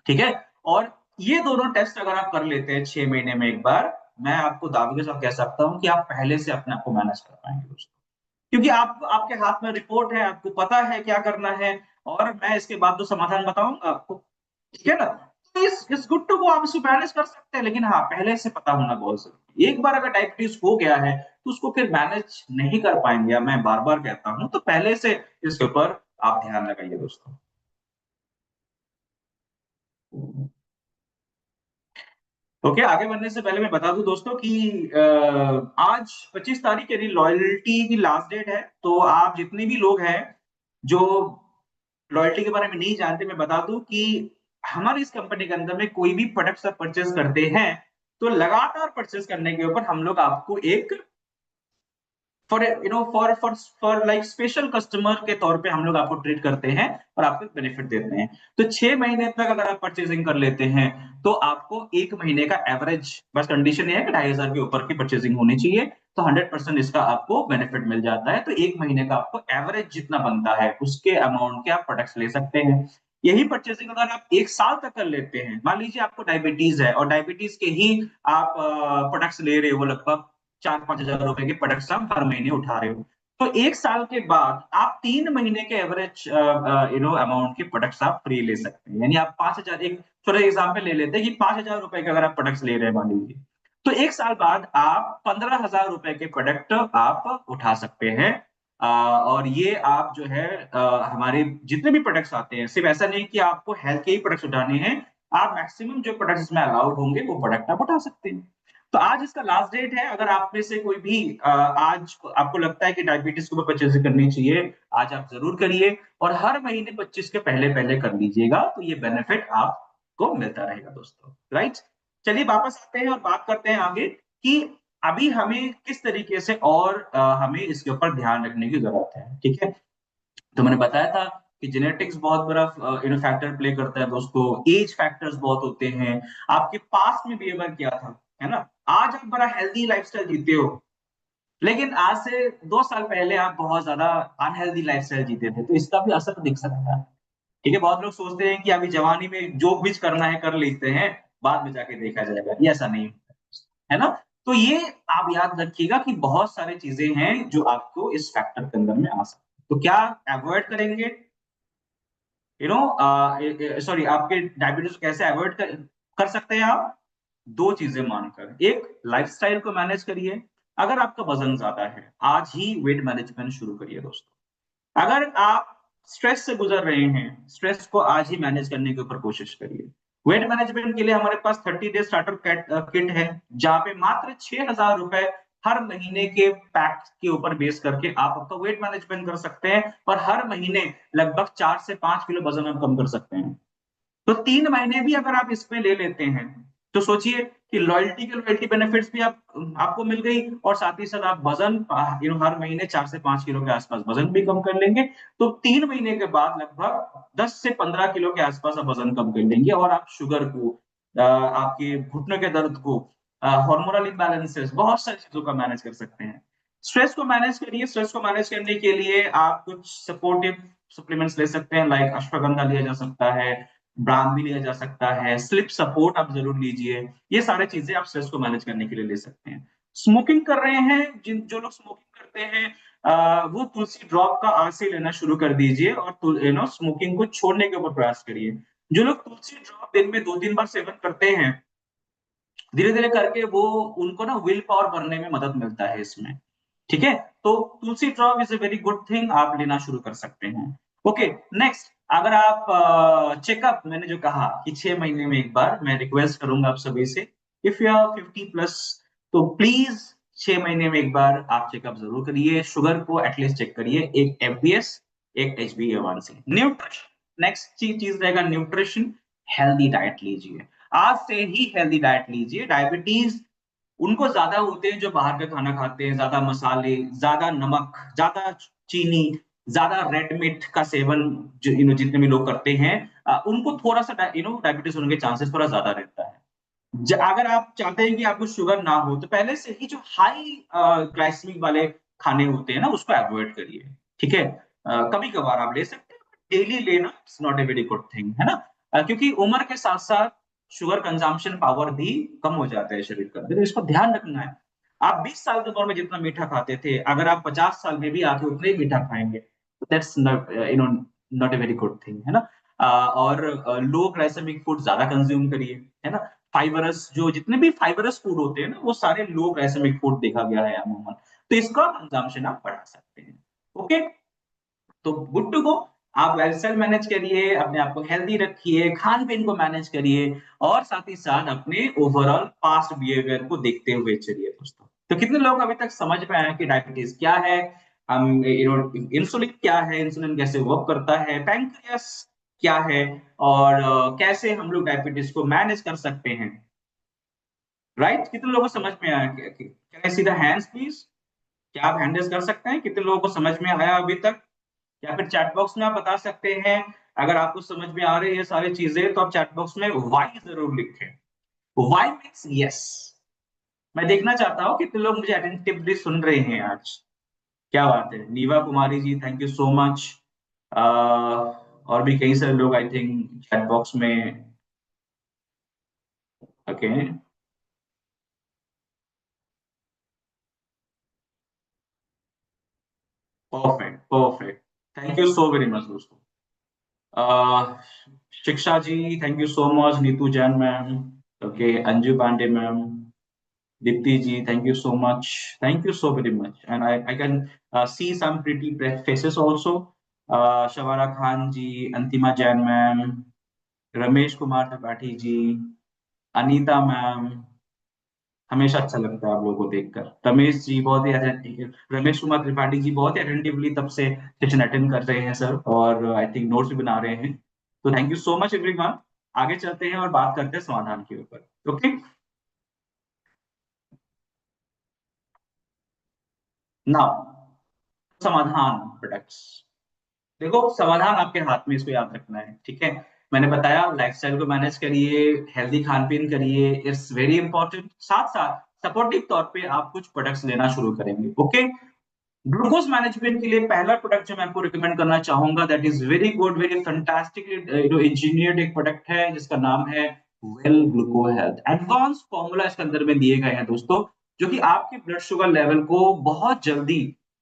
ठीक है? और ये दोनों टेस्ट अगर आप कर लेते हैं 6 महीने में एक बार, मैं आपको दावे के साथ कह सकता हूं कि आप पहले से अपने आप को मैनेज कर पाएंगे दोस्तों। क्योंकि आप आपके हाथ में रिपोर्ट है, आपको पता है क्या करना है, और मैं इसके बाद तो समाधान बताऊंगा आपको। ठीक है ना? तो इस गुड टू गो, आप इसको मैनेज कर सकते हैं, लेकिन हाँ, पहले से पता होना बहुत जरूरी है। एक बार अगर डायबिटीज हो गया है तो उसको फिर मैनेज नहीं कर पाएंगे, मैं बार बार कहता हूं। तो पहले से इसके ऊपर आप ध्यान लगाइए दोस्तों। ओके, आगे बढ़ने से पहले मैं बता दूं दोस्तों कि आज 25 तारीख यानी लॉयल्टी की लास्ट डेट है। तो आप जितने भी लोग हैं जो लॉयल्टी के बारे में नहीं जानते, मैं बता दूं कि हमारी इस कंपनी के अंदर में कोई भी प्रोडक्ट्स आप परचेज करते हैं तो लगातार परचेज करने के ऊपर हम लोग आपको एक फॉर लाइक स्पेशल कस्टमर के तौर पे हम लोग आपको ट्रीट करते हैं और आपको बेनिफिट देते हैं। तो 6 महीने तक अगर आप परचेजिंग कर लेते हैं तो आपको 1 महीने का एवरेज, बस कंडीशन ये है कि 2,500 के ऊपर की परचेजिंग होनी चाहिए, तो 100% इसका आपको बेनिफिट मिल जाता है। तो 1 महीने का आपको एवरेज जितना बनता है उसके अमाउंट के आप प्रोडक्ट्स ले सकते हैं। यही परचेसिंग अगर आप 1 साल तक कर लेते हैं, मान लीजिए आपको डायबिटीज है और डायबिटीज के ही आप प्रोडक्ट्स ले रहे हो, लगभग 4-5 हजार रुपए के प्रोडक्ट्स आप हर महीने उठा रहे हो, तो 1 साल के बाद आप 3 महीने के एवरेज अमाउंट के प्रोडक्ट्स आप फ्री ले सकते हैं। यानी आप 5,000, एक छोटा एग्जाम्पल ले लेते हैं कि 5,000 रुपए के अगर आप प्रोडक्ट्स ले रहे हैं मान लीजिए, तो 1 साल बाद आप 15,000 रुपए के प्रोडक्ट आप उठा सकते हैं। और ये आप जो है हमारे जितने भी प्रोडक्ट्स आते हैं, सिर्फ ऐसा नहीं कि आपको हेल्थ के ही प्रोडक्ट्स उठाने हैं, आप मैक्सिमम जो प्रोडक्ट्स इसमें अलाउड होंगे वो प्रोडक्ट आप उठा सकते हैं। तो आज इसका लास्ट डेट है। अगर आप में से कोई भी आज आपको लगता है कि डायबिटीज को परचेज करनी चाहिए, आज आप जरूर करिए और हर महीने 25 के पहले पहले कर लीजिएगा, तो ये बेनिफिट आपको मिलता रहेगा दोस्तों, राइट। चलिए वापस आते हैं और बात करते हैं आगे कि अभी हमें किस तरीके से और हमें इसके ऊपर ध्यान रखने की जरूरत है, ठीक है। तो मैंने बताया था कि जेनेटिक्स बहुत बड़ा फैक्टर प्ले करता है दोस्तों, एज फैक्टर्स बहुत होते हैं, आपके पास्ट में बिहेवियर क्या था, है ना। आज आप बड़ा हेल्दी लाइफस्टाइल जीते हो, लेकिन आज से 2 साल पहले आप बहुत ज्यादा अनहेल्दी लाइफस्टाइल जीते थे, तो इसका भी असर दिख सकता है, ठीक है। बहुत लोग सोचते हैं कि अभी जवानी में जो कुछ करना है कर लेते हैं, बाद में जाके देखा जाएगा, ये ऐसा नहीं होता है ना। तो ये आप याद रखिएगा कि बहुत सारी चीजें हैं जो आपको इस फैक्टर के अंदर में आ सकती है। तो क्या अवॉइड करेंगे, सॉरी, आपके डायबिटीज कैसे अवॉइड कर सकते हैं आप? दो चीजें मानकर, एक लाइफस्टाइल को मैनेज करिए। अगर आपका वजन ज्यादा है, आज ही वेट मैनेजमेंट शुरू करिए दोस्तों। अगर आप स्ट्रेस से गुजर रहे हैं, स्ट्रेस को आज ही मैनेज करने के ऊपर कोशिश करिए। वेट मैनेजमेंट के लिए हमारे पास 30 डे स्टार्टर किट है, जहां पे मात्र 6,000 रुपए हर महीने के पैक के ऊपर बेस करके आप आपका वेट मैनेजमेंट कर सकते हैं और हर महीने लगभग 4 से 5 किलो वजन आप कम कर सकते हैं। तो 3 महीने भी अगर आप इसमें ले लेते हैं, तो सोचिए कि लॉयल्टी के लॉयल्टी बेनिफिट्स भी आपको मिल गई और साथ ही साथ आप वजन हर महीने 4 से 5 किलो के आसपास वजन भी कम कर लेंगे। तो 3 महीने के बाद लगभग 10 से 15 किलो के आसपास आप वजन कम कर लेंगे और आप शुगर को, आपके घुटनों के दर्द को, हार्मोनल इम्बैलेंसेस, बहुत सारी चीजों का मैनेज कर सकते हैं। स्ट्रेस को मैनेज करिए। स्ट्रेस को मैनेज करने के लिए आप कुछ सपोर्टिव सप्लीमेंट्स ले सकते हैं, लाइक अश्वगंधा लिया जा सकता है, ब्राह्मी लिया जा सकता है, स्लिप सपोर्ट आप जरूर लीजिए। ये सारी चीजें आप स्ट्रेस को मैनेज करने के लिए ले सकते हैं। स्मोकिंग कर रहे हैं, जिन जो लोग स्मोकिंग करते हैं, वो तुलसी ड्रॉप का आज से लेना शुरू कर दीजिए और स्मोकिंग को छोड़ने के ऊपर प्रयास करिए। जो लोग तुलसी ड्रॉप दिन में 2-3 बार सेवन करते हैं, धीरे धीरे करके वो, उनको ना विल पावर बढ़ने में मदद मिलता है इसमें, ठीक है। तो tulsi drop is a very good thing, आप लेना शुरू कर सकते हैं। ओके, नेक्स्ट, अगर आप चेकअप, मैंने जो कहा कि 6 महीने में एक बार, मैं रिक्वेस्ट करूंगा आप सभी से, इफ यू आर 50+, तो प्लीज 6 महीने में एक बार आप चेकअप जरूर करिए। शुगर को एटलीस्ट चेक करिए, एक एफबीएस, एक HbA1c। न्यूट्रिशन, नेक्स्ट चीज रहेगा न्यूट्रिशन। हेल्दी डाइट लीजिए, आज से ही हेल्दी डाइट लीजिए। डायबिटीज उनको ज्यादा होते हैं जो बाहर का खाना खाते हैं, ज्यादा मसाले, ज्यादा नमक, ज्यादा चीनी, ज्यादा रेड मीट का सेवन, जो जितने भी लोग करते हैं, उनको थोड़ा सा डायबिटीज होने के चांसेस थोड़ा ज्यादा रहता है। अगर आप चाहते हैं कि आपको शुगर ना हो, तो पहले से ही जो हाई ग्लाइसेमिक वाले खाने होते हैं ना, उसको अवॉइड करिए, ठीक है। कभी कभार आप ले सकते हैं, डेली लेना it's not a very good thing, है ना। क्योंकि उम्र के साथ साथ शुगर कंजम्पशन पावर भी कम हो जाता है शरीर का, तो इसको ध्यान रखना है। आप 20 साल की उम्र में जितना मीठा खाते थे, अगर आप 50 साल में भी आके उतना ही मीठा खाएंगे, तो that's not a very good thing, है ना। और लो ग्लाइसेमिक फूड ज्यादा कंज्यूम करिए, है ना। फाइबरस, जो जितने भी फाइबरस फूड होते हैं ना, वो सारे लो ग्लाइसेमिक फूड देखा गया है अमूमन, तो इसका कंजम्पशन आप बढ़ा सकते हैं। ओके, तो गुड टू गो। आप लाइफस्टाइल मैनेज करिए, अपने आप को हेल्दी रखिए, खान पीन को मैनेज करिए और साथ ही साथ अपने ओवरऑल पास्ट बिहेवियर को देखते हुए चलिए दोस्तों। तो कितने लोग अभी तक समझ में आया कि डायबिटीज क्या है, हम इंसुलिन क्या है, इंसुलिन कैसे वर्क करता है, पैंक्रियास क्या है, और कैसे हम लोग डायबिटीज को मैनेज कर सकते हैं, राइट। कितने लोगों को समझ में आया? Can I see the hands please? क्या आप हैंडल्स कर सकते हैं? कितने लोगों को समझ में आया अभी तक? या फिर चैट बॉक्स में आप बता सकते हैं। अगर आपको समझ में आ रही है सारी चीजें, तो आप चैट बॉक्स में वाई जरूर लिखें। Y means yes. मैं देखना चाहता हूँ कितने लोग मुझे अटेंटिवली सुन रहे हैं आज। क्या बात है, Neeva Kumari ji, thank you so much. और भी कई सारे लोग आई थिंक चैट बॉक्स में। Okay, perfect perfect, thank you so very much दोस्तों। uh, Shiksha ji, thank you so much. Neetu Jain ma'am, okay, Anju Pandey ma'am, Deepti ji, thank you so much. Thank you so very much. And I can see some pretty faces also. Shavara Khan ji, Antima Jain ma'am. Ramesh Kumar Tripathi ji, Anita ma'am, हमेशा अच्छा लगता है आप लोगों को देखकर। रमेश जी बहुत ही रमेश कुमार त्रिपाठी जी बहुत ही अटेंटिवली तब से सेशन अटेंड कर रहे हैं सर, और आई थिंक नोट्स भी बना रहे हैं। तो thank you so much everyone. आगे चलते हैं और बात करते हैं समाधान के ऊपर। ओके, नाउ समाधान प्रोडक्ट्स। देखो समाधान आपके हाथ में, इसको याद रखना है, ठीक है। मैंने बताया लाइफस्टाइल को मैनेज करिए, हेल्दी खान पीन करिए, इट्स वेरी इंपॉर्टेंट। साथ साथ सपोर्टिव तौर पे आप कुछ प्रोडक्ट्स लेना शुरू करेंगे। ओके, ग्लूकोज मैनेजमेंट के लिए पहला प्रोडक्ट जो मैं आपको रिकमेंड करना चाहूंगा, that is very good, very fantastically engineered एक प्रोडक्ट है जिसका नाम है वेल ग्लूको हेल्थ। एडवांस फॉर्मूला इसके अंदर में दिए गए हैं दोस्तों, जो कि आपके ब्लड शुगर लेवल को बहुत जल्दी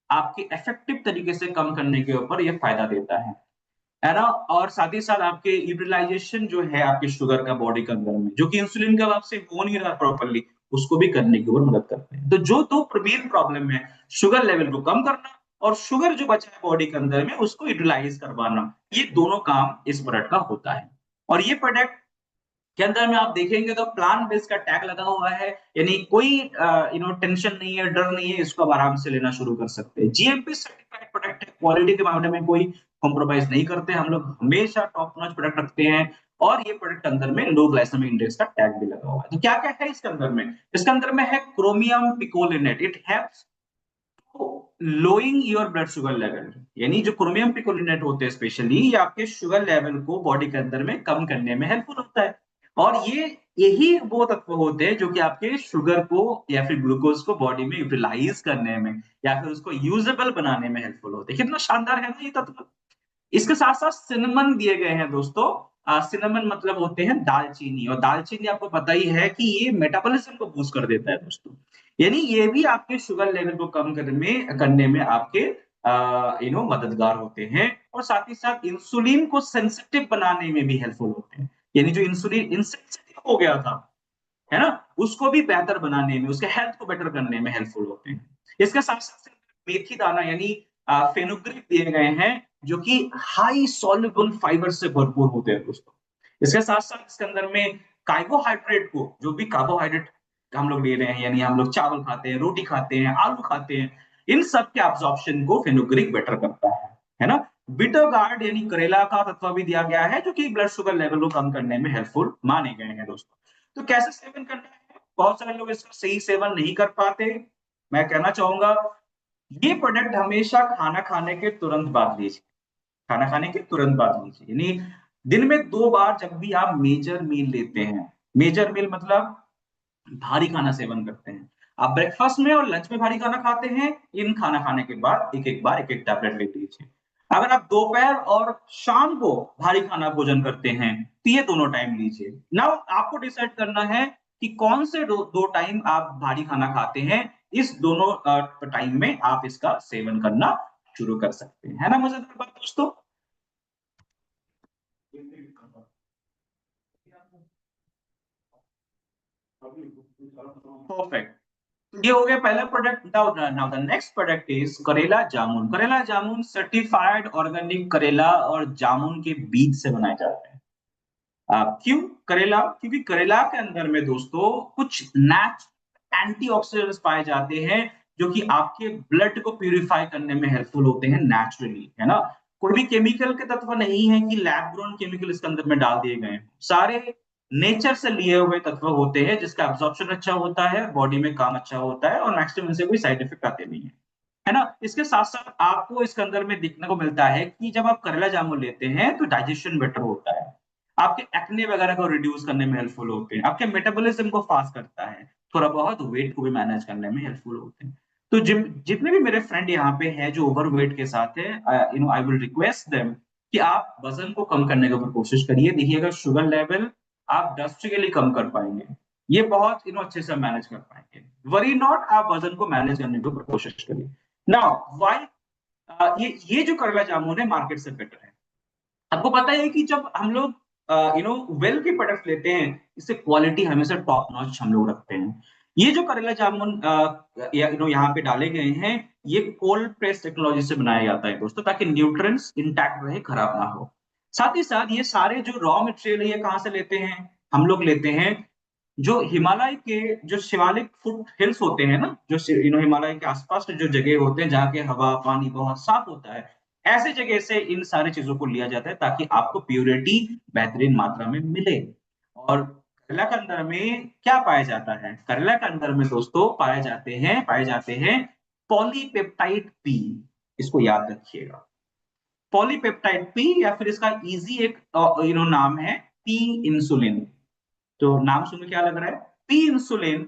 आपके इफेक्टिव तरीके से कम करने के ऊपर यह फायदा देता है ना। और साथ ही साथ आपके यूटिलाइजेशन जो है आपके शुगर का बॉडी के अंदर में, जो कि इंसुलिन का आपसे हो नहीं रहा प्रॉपर्ली, उसको भी करने की ओर मदद करते हैं। तो जो दो मेन प्रॉब्लम है, शुगर लेवल को कम करना और शुगर जो बचा है बॉडी के अंदर में उसको यूटिलाइज करवाना, ये दोनों काम इस प्रोडक्ट का होता है। और ये प्रोडक्ट के अंदर में आप देखेंगे तो प्लांट बेस्ड का टैग लगा हुआ है, यानी कोई टेंशन नहीं है, डर नहीं है, इसको आप आराम से लेना शुरू कर सकते हैं। जीएमपी सर्टिफाइड प्रोडक्ट है, क्वालिटी के मामले में कोई कॉम्प्रोमाइज नहीं करते हम लोग, हमेशा टॉप नॉच प्रोडक्ट रखते हैं। और ये प्रोडक्ट अंदर में लो ग्लाइसेमिक इंडेक्स का टैग भी लगा हुआ है। तो क्या क्या है इसके अंदर में? इसके अंदर में है chromium picolinate, it helps lowing your blood sugar level. यानी जो क्रोमियम पिकोलिनेट होते हैं स्पेशली, ये आपके शुगर लेवल को बॉडी के अंदर में कम करने में हेल्पफुल होता है। और ये यही वो तत्व होते हैं जो कि आपके शुगर को या फिर ग्लूकोज को बॉडी में यूटिलाइज करने में या फिर उसको यूजेबल बनाने में हेल्पफुल होते हैं। कितना शानदार है ना ये तत्व। इसके साथ साथ सिनेमन दिए गए हैं दोस्तों। सिनेमन मतलब होते हैं दालचीनी, और दालचीनी आपको पता ही है कि ये मेटाबॉलिज्म को बूस्ट कर देता है दोस्तों। यानी ये भी आपके शुगर लेवल को कम करने में आपके मददगार होते हैं। और साथ ही साथ इंसुलिन को सेंसिटिव बनाने में भी हेल्पफुल होते हैं। यानी जो इंसुलिन इनसेंसिटिव हो गया था, है ना, उसको भी बेहतर बनाने में, उसके हेल्थ को बेटर करने में हेल्पफुल होते हैं। इसके साथ साथ मेथी दाना यानी फेनुग्रीक दिए गए हैं, जो कि हाई सॉल्युबल फाइबर से भरपूर होते हैं दोस्तों। इसके साथ साथ इसके अंदर में कार्बोहाइड्रेट को, जो भी कार्बोहाइड्रेट हम लोग ले रहे हैं, यानी हम लोग चावल खाते हैं, रोटी खाते हैं, आलू खाते हैं, इन सब के अब्जॉर्प्शन को फेनुग्रीक बेटर करता है ना। बिटर गार्ड यानी करेला का तत्व भी दिया गया है, जो कि ब्लड शुगर लेवल को कम करने में हेल्पफुल माने गए हैं दोस्तों। तो कैसे सेवन करना है? बहुत सारे लोग इसका सही सेवन नहीं कर पाते। मैं कहना चाहूंगा, ये प्रोडक्ट हमेशा खाना खाने के तुरंत बाद लीजिए। खाना खाने के तुरंत बाद लीजिए, यानी दिन में 2 बार जब भी आप मेजर मील लेते हैं। मेजर मील मतलब भारी खाना सेवन करते हैं, आप ब्रेकफास्ट में और लंच में भारी खाना खाते हैं, इन खाना खाने के बाद एक एक बार एक एक टैबलेट ले लीजिए। अगर आप दोपहर और शाम को भारी खाना भोजन करते हैं, तो ये दोनों टाइम लीजिए। नाउ आपको डिसाइड करना है कि कौन से दो टाइम आप भारी खाना खाते हैं। इस दोनों टाइम में आप इसका सेवन करना शुरू कर सकते हैं, है ना मजेदार बात दोस्तों। परफेक्ट। ये हो गया पहला product. Now now the next product is करेला जामुन। करेला जामुन सर्टिफाइड ऑर्गेनिक करेला और जामुन के बीज से बनाए जाते हैं। क्यों करेला? क्योंकि करेला के अंदर में दोस्तों कुछ एंटीऑक्सीडेंट्स पाए जाते हैं, जो कि आपके ब्लड को प्यूरिफाई करने में हेल्पफुल होते हैं नेचुरली, है ना। कोई भी केमिकल के तत्व नहीं है कि लैब ग्रोन केमिकल इसके अंदर में डाल दिए गए हैं। सारे नेचर से लिए हुए तत्व होते हैं, जिसका एब्जॉर्प्शन अच्छा होता है, बॉडी में काम अच्छा होता है, और मैक्सिमम से कोई साइड इफेक्ट आते नहीं है, है ना। इसके साथ साथ आपको इसके अंदर में देखने को मिलता है कि जब आप करेला जामुन लेते हैं तो डाइजेशन बेटर होता है, आपके एक्ने वगैरह को रिड्यूस करने में हेल्पफुल होते हैं, आपके मेटाबॉलिज्म को फास्ट करता है, थोड़ा बहुत वेट को भी मैनेज करने में हेल्पफुल होते हैं। तो जितने भी मेरे फ्रेंड यहाँ पे हैं जो ओवर वेट के साथ है, आई विल रिक्वेस्ट देम कि आप वजन को कम करने के ऊपर कोशिश करिए। देखिएगा शुगर लेवल आप ड्रास्टिकली कम कर पाएंगे, ये बहुत अच्छे से मैनेज कर पाएंगे। वरी नॉट, आप वजन को मैनेज करने के ऊपर कोशिश करिए। नाउ वाई ये जो करेला जामुन है मार्केट से बेटर है। आपको पता है कि जब हम लोग वेल के प्रोडक्ट लेते हैं, इससे क्वालिटी हमेशा टॉप नॉच हम लोग रखते हैं। ये जो करेला जामुन यहाँ पे डाले गए हैं, ये कोल्ड प्रेस टेक्नोलॉजी से बनाया जाता है दोस्तों, ताकि न्यूट्रिएंट्स इंटैक्ट रहे, खराब ना हो। साथ ही साथ ये सारे जो रॉ मटेरियल है ये कहाँ से लेते हैं? हम लोग लेते हैं जो हिमालय के जो शिवालिक फुट हिल्स होते हैं ना, जो हिमालय के आसपास के जो जगह होते हैं जहाँ के हवा पानी बहुत साफ होता है, ऐसे जगह से इन सारी चीजों को लिया जाता है ताकि आपको प्योरिटी बेहतरीन मात्रा में मिले। और करेला के अंदर में क्या पाया जाता है? करेला के अंदर में दोस्तों पाए जाते हैं पॉलीपेप्टाइड पी। इसको याद रखिएगा, पॉलीपेप्टाइड पी, या फिर इसका इजी एक नाम है पी इंसुलिन। तो नाम सुन के क्या लग रहा है? P insulin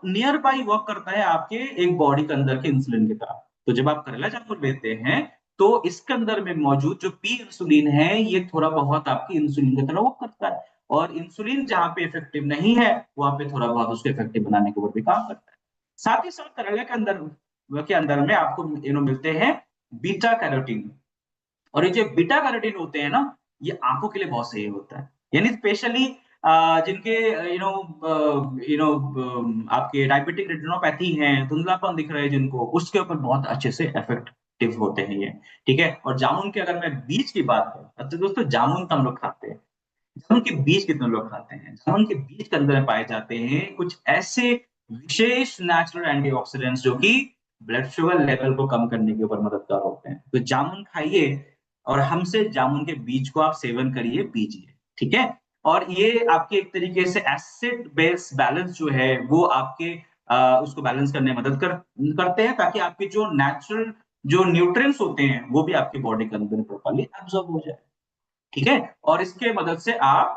near by work करता है आपके एक बॉडी के अंदर के इंसुलिन की तरह। तो जब आप करेला जामुन लेते हैं तो इसके अंदर में मौजूद जो पी इंसुलिन है ये थोड़ा बहुत आपकी इंसुलिन की तरह वर्क करता है, और इंसुलिन जहां पे इफेक्टिव नहीं है वहां पे थोड़ा बहुत उसको इफेक्टिव बनाने के ऊपर भी काम करता है। साथ ही साथ करेला के अंदर में आपको मिलते हैं बीटा कैरोटीन। और ये जो बीटा कैरोटीन होते हैं ना, ये आंखों के लिए बहुत सही होता है। यानी स्पेशली जिनके आपके डायबिटिक रेटिनोपैथी है, धुंधलापन दिख रहा है जिनको, उसके ऊपर बहुत अच्छे से इफेक्टिव होते हैं ये। ठीक है। और जामुन के अगर मैं बीज की बात करूं, अच्छा दोस्तों, जामुन तो हम लोग खाते हैं, जामुन के बीज कितने लोग खाते हैं? जामुन के बीज के अंदर पाए जाते हैं कुछ ऐसे विशेष नेचुरल एंटीऑक्सीडेंट्स जो कि ब्लड शुगर लेवल को कम करने के ऊपर मददगार होते हैं। तो जामुन खाइए और हमसे जामुन के बीज को आप सेवन करिए, पीजिए। ठीक है। और ये आपके एक तरीके से एसिड बेस बैलेंस जो है वो आपके उसको बैलेंस करने में मदद करते हैं, ताकि आपके जो नेचुरल जो न्यूट्रिएंट्स होते हैं वो भी आपकी बॉडी के अंदर प्रॉपर्ली एब्जॉर्ब हो जाए। ठीक है। और इसके मदद से आप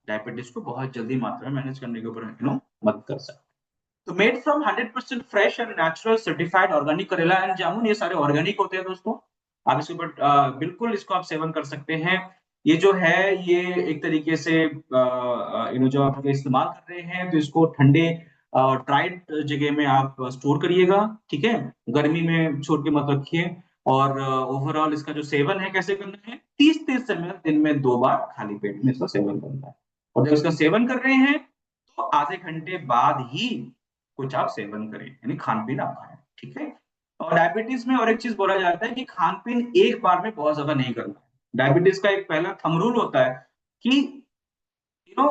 डायबिटीज को बहुत जल्दी मात्रा में मैनेज करने के ऊपर मदद कर सकते हैं। तो made from 100% fresh and natural certified organic करेला एंड जामुन, ये सारे ऑर्गेनिक होते हैं दोस्तों। आप इसके ऊपर बिल्कुल इसको आप सेवन कर सकते हैं। ये जो है ये एक तरीके से जो आप इस्तेमाल कर रहे हैं तो इसको ठंडे ड्राइड जगह में आप स्टोर करिएगा। ठीक है। गर्मी में छोड़ के मत रखिए। और ओवरऑल इसका जो सेवन है कैसे करना है, 30-30 ml दिन में 2 बार खाली पेट में इसका सेवन करना है। और जब इसका सेवन कर रहे हैं तो आधे घंटे बाद ही कुछ आप सेवन करें, यानी खान पीन आप खाएं। ठीक है। और डायबिटीज में और एक चीज बोला जाता है कि खान पीन एक बार में बहुत ज्यादा नहीं करना है। डायबिटीज का एक पहला थंब रूल होता है कि यू नो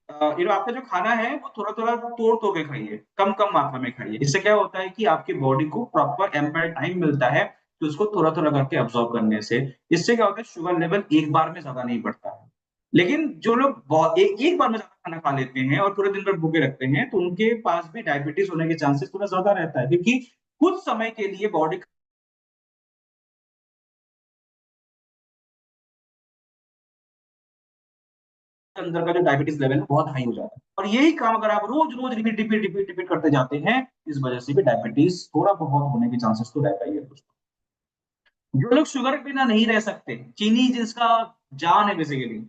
आपका जो खाना है वो थोड़ा थोड़ा तोड़ तोड़ के खाइए, कम कम मात्रा में खाइए। इससे क्या होता है कि आपकी बॉडी को प्रॉपर एम्पल टाइम मिलता है तो उसको थोड़ा थोड़ा करके अब्सॉर्ब करने से। इससे क्या होता है, शुगर लेवल एक बार में ज्यादा नहीं बढ़ता है। लेकिन जो लोग बहुत एक बार में ज्यादा खाना खा लेते हैं और पूरे दिन भर भूखे रखते हैं तो उनके पास भी डायबिटीज होने के चांसेस थोड़ा ज्यादा रहता है, क्योंकि कुछ समय के लिए बॉडी के अंदर का जो डायबिटीज लेवल है बहुत हाई हो जाता है। और यही काम अगर आप रोज रोज रिपीट रिपीट रिपीट रिपीट करते जाते हैं, इस वजह से भी डायबिटीज थोड़ा बहुत होने के चांसेस तो रहता ही है दोस्तों। जो लोग शुगर के बिना नहीं रह सकते, चीनी जिसका जान है बेसिकली,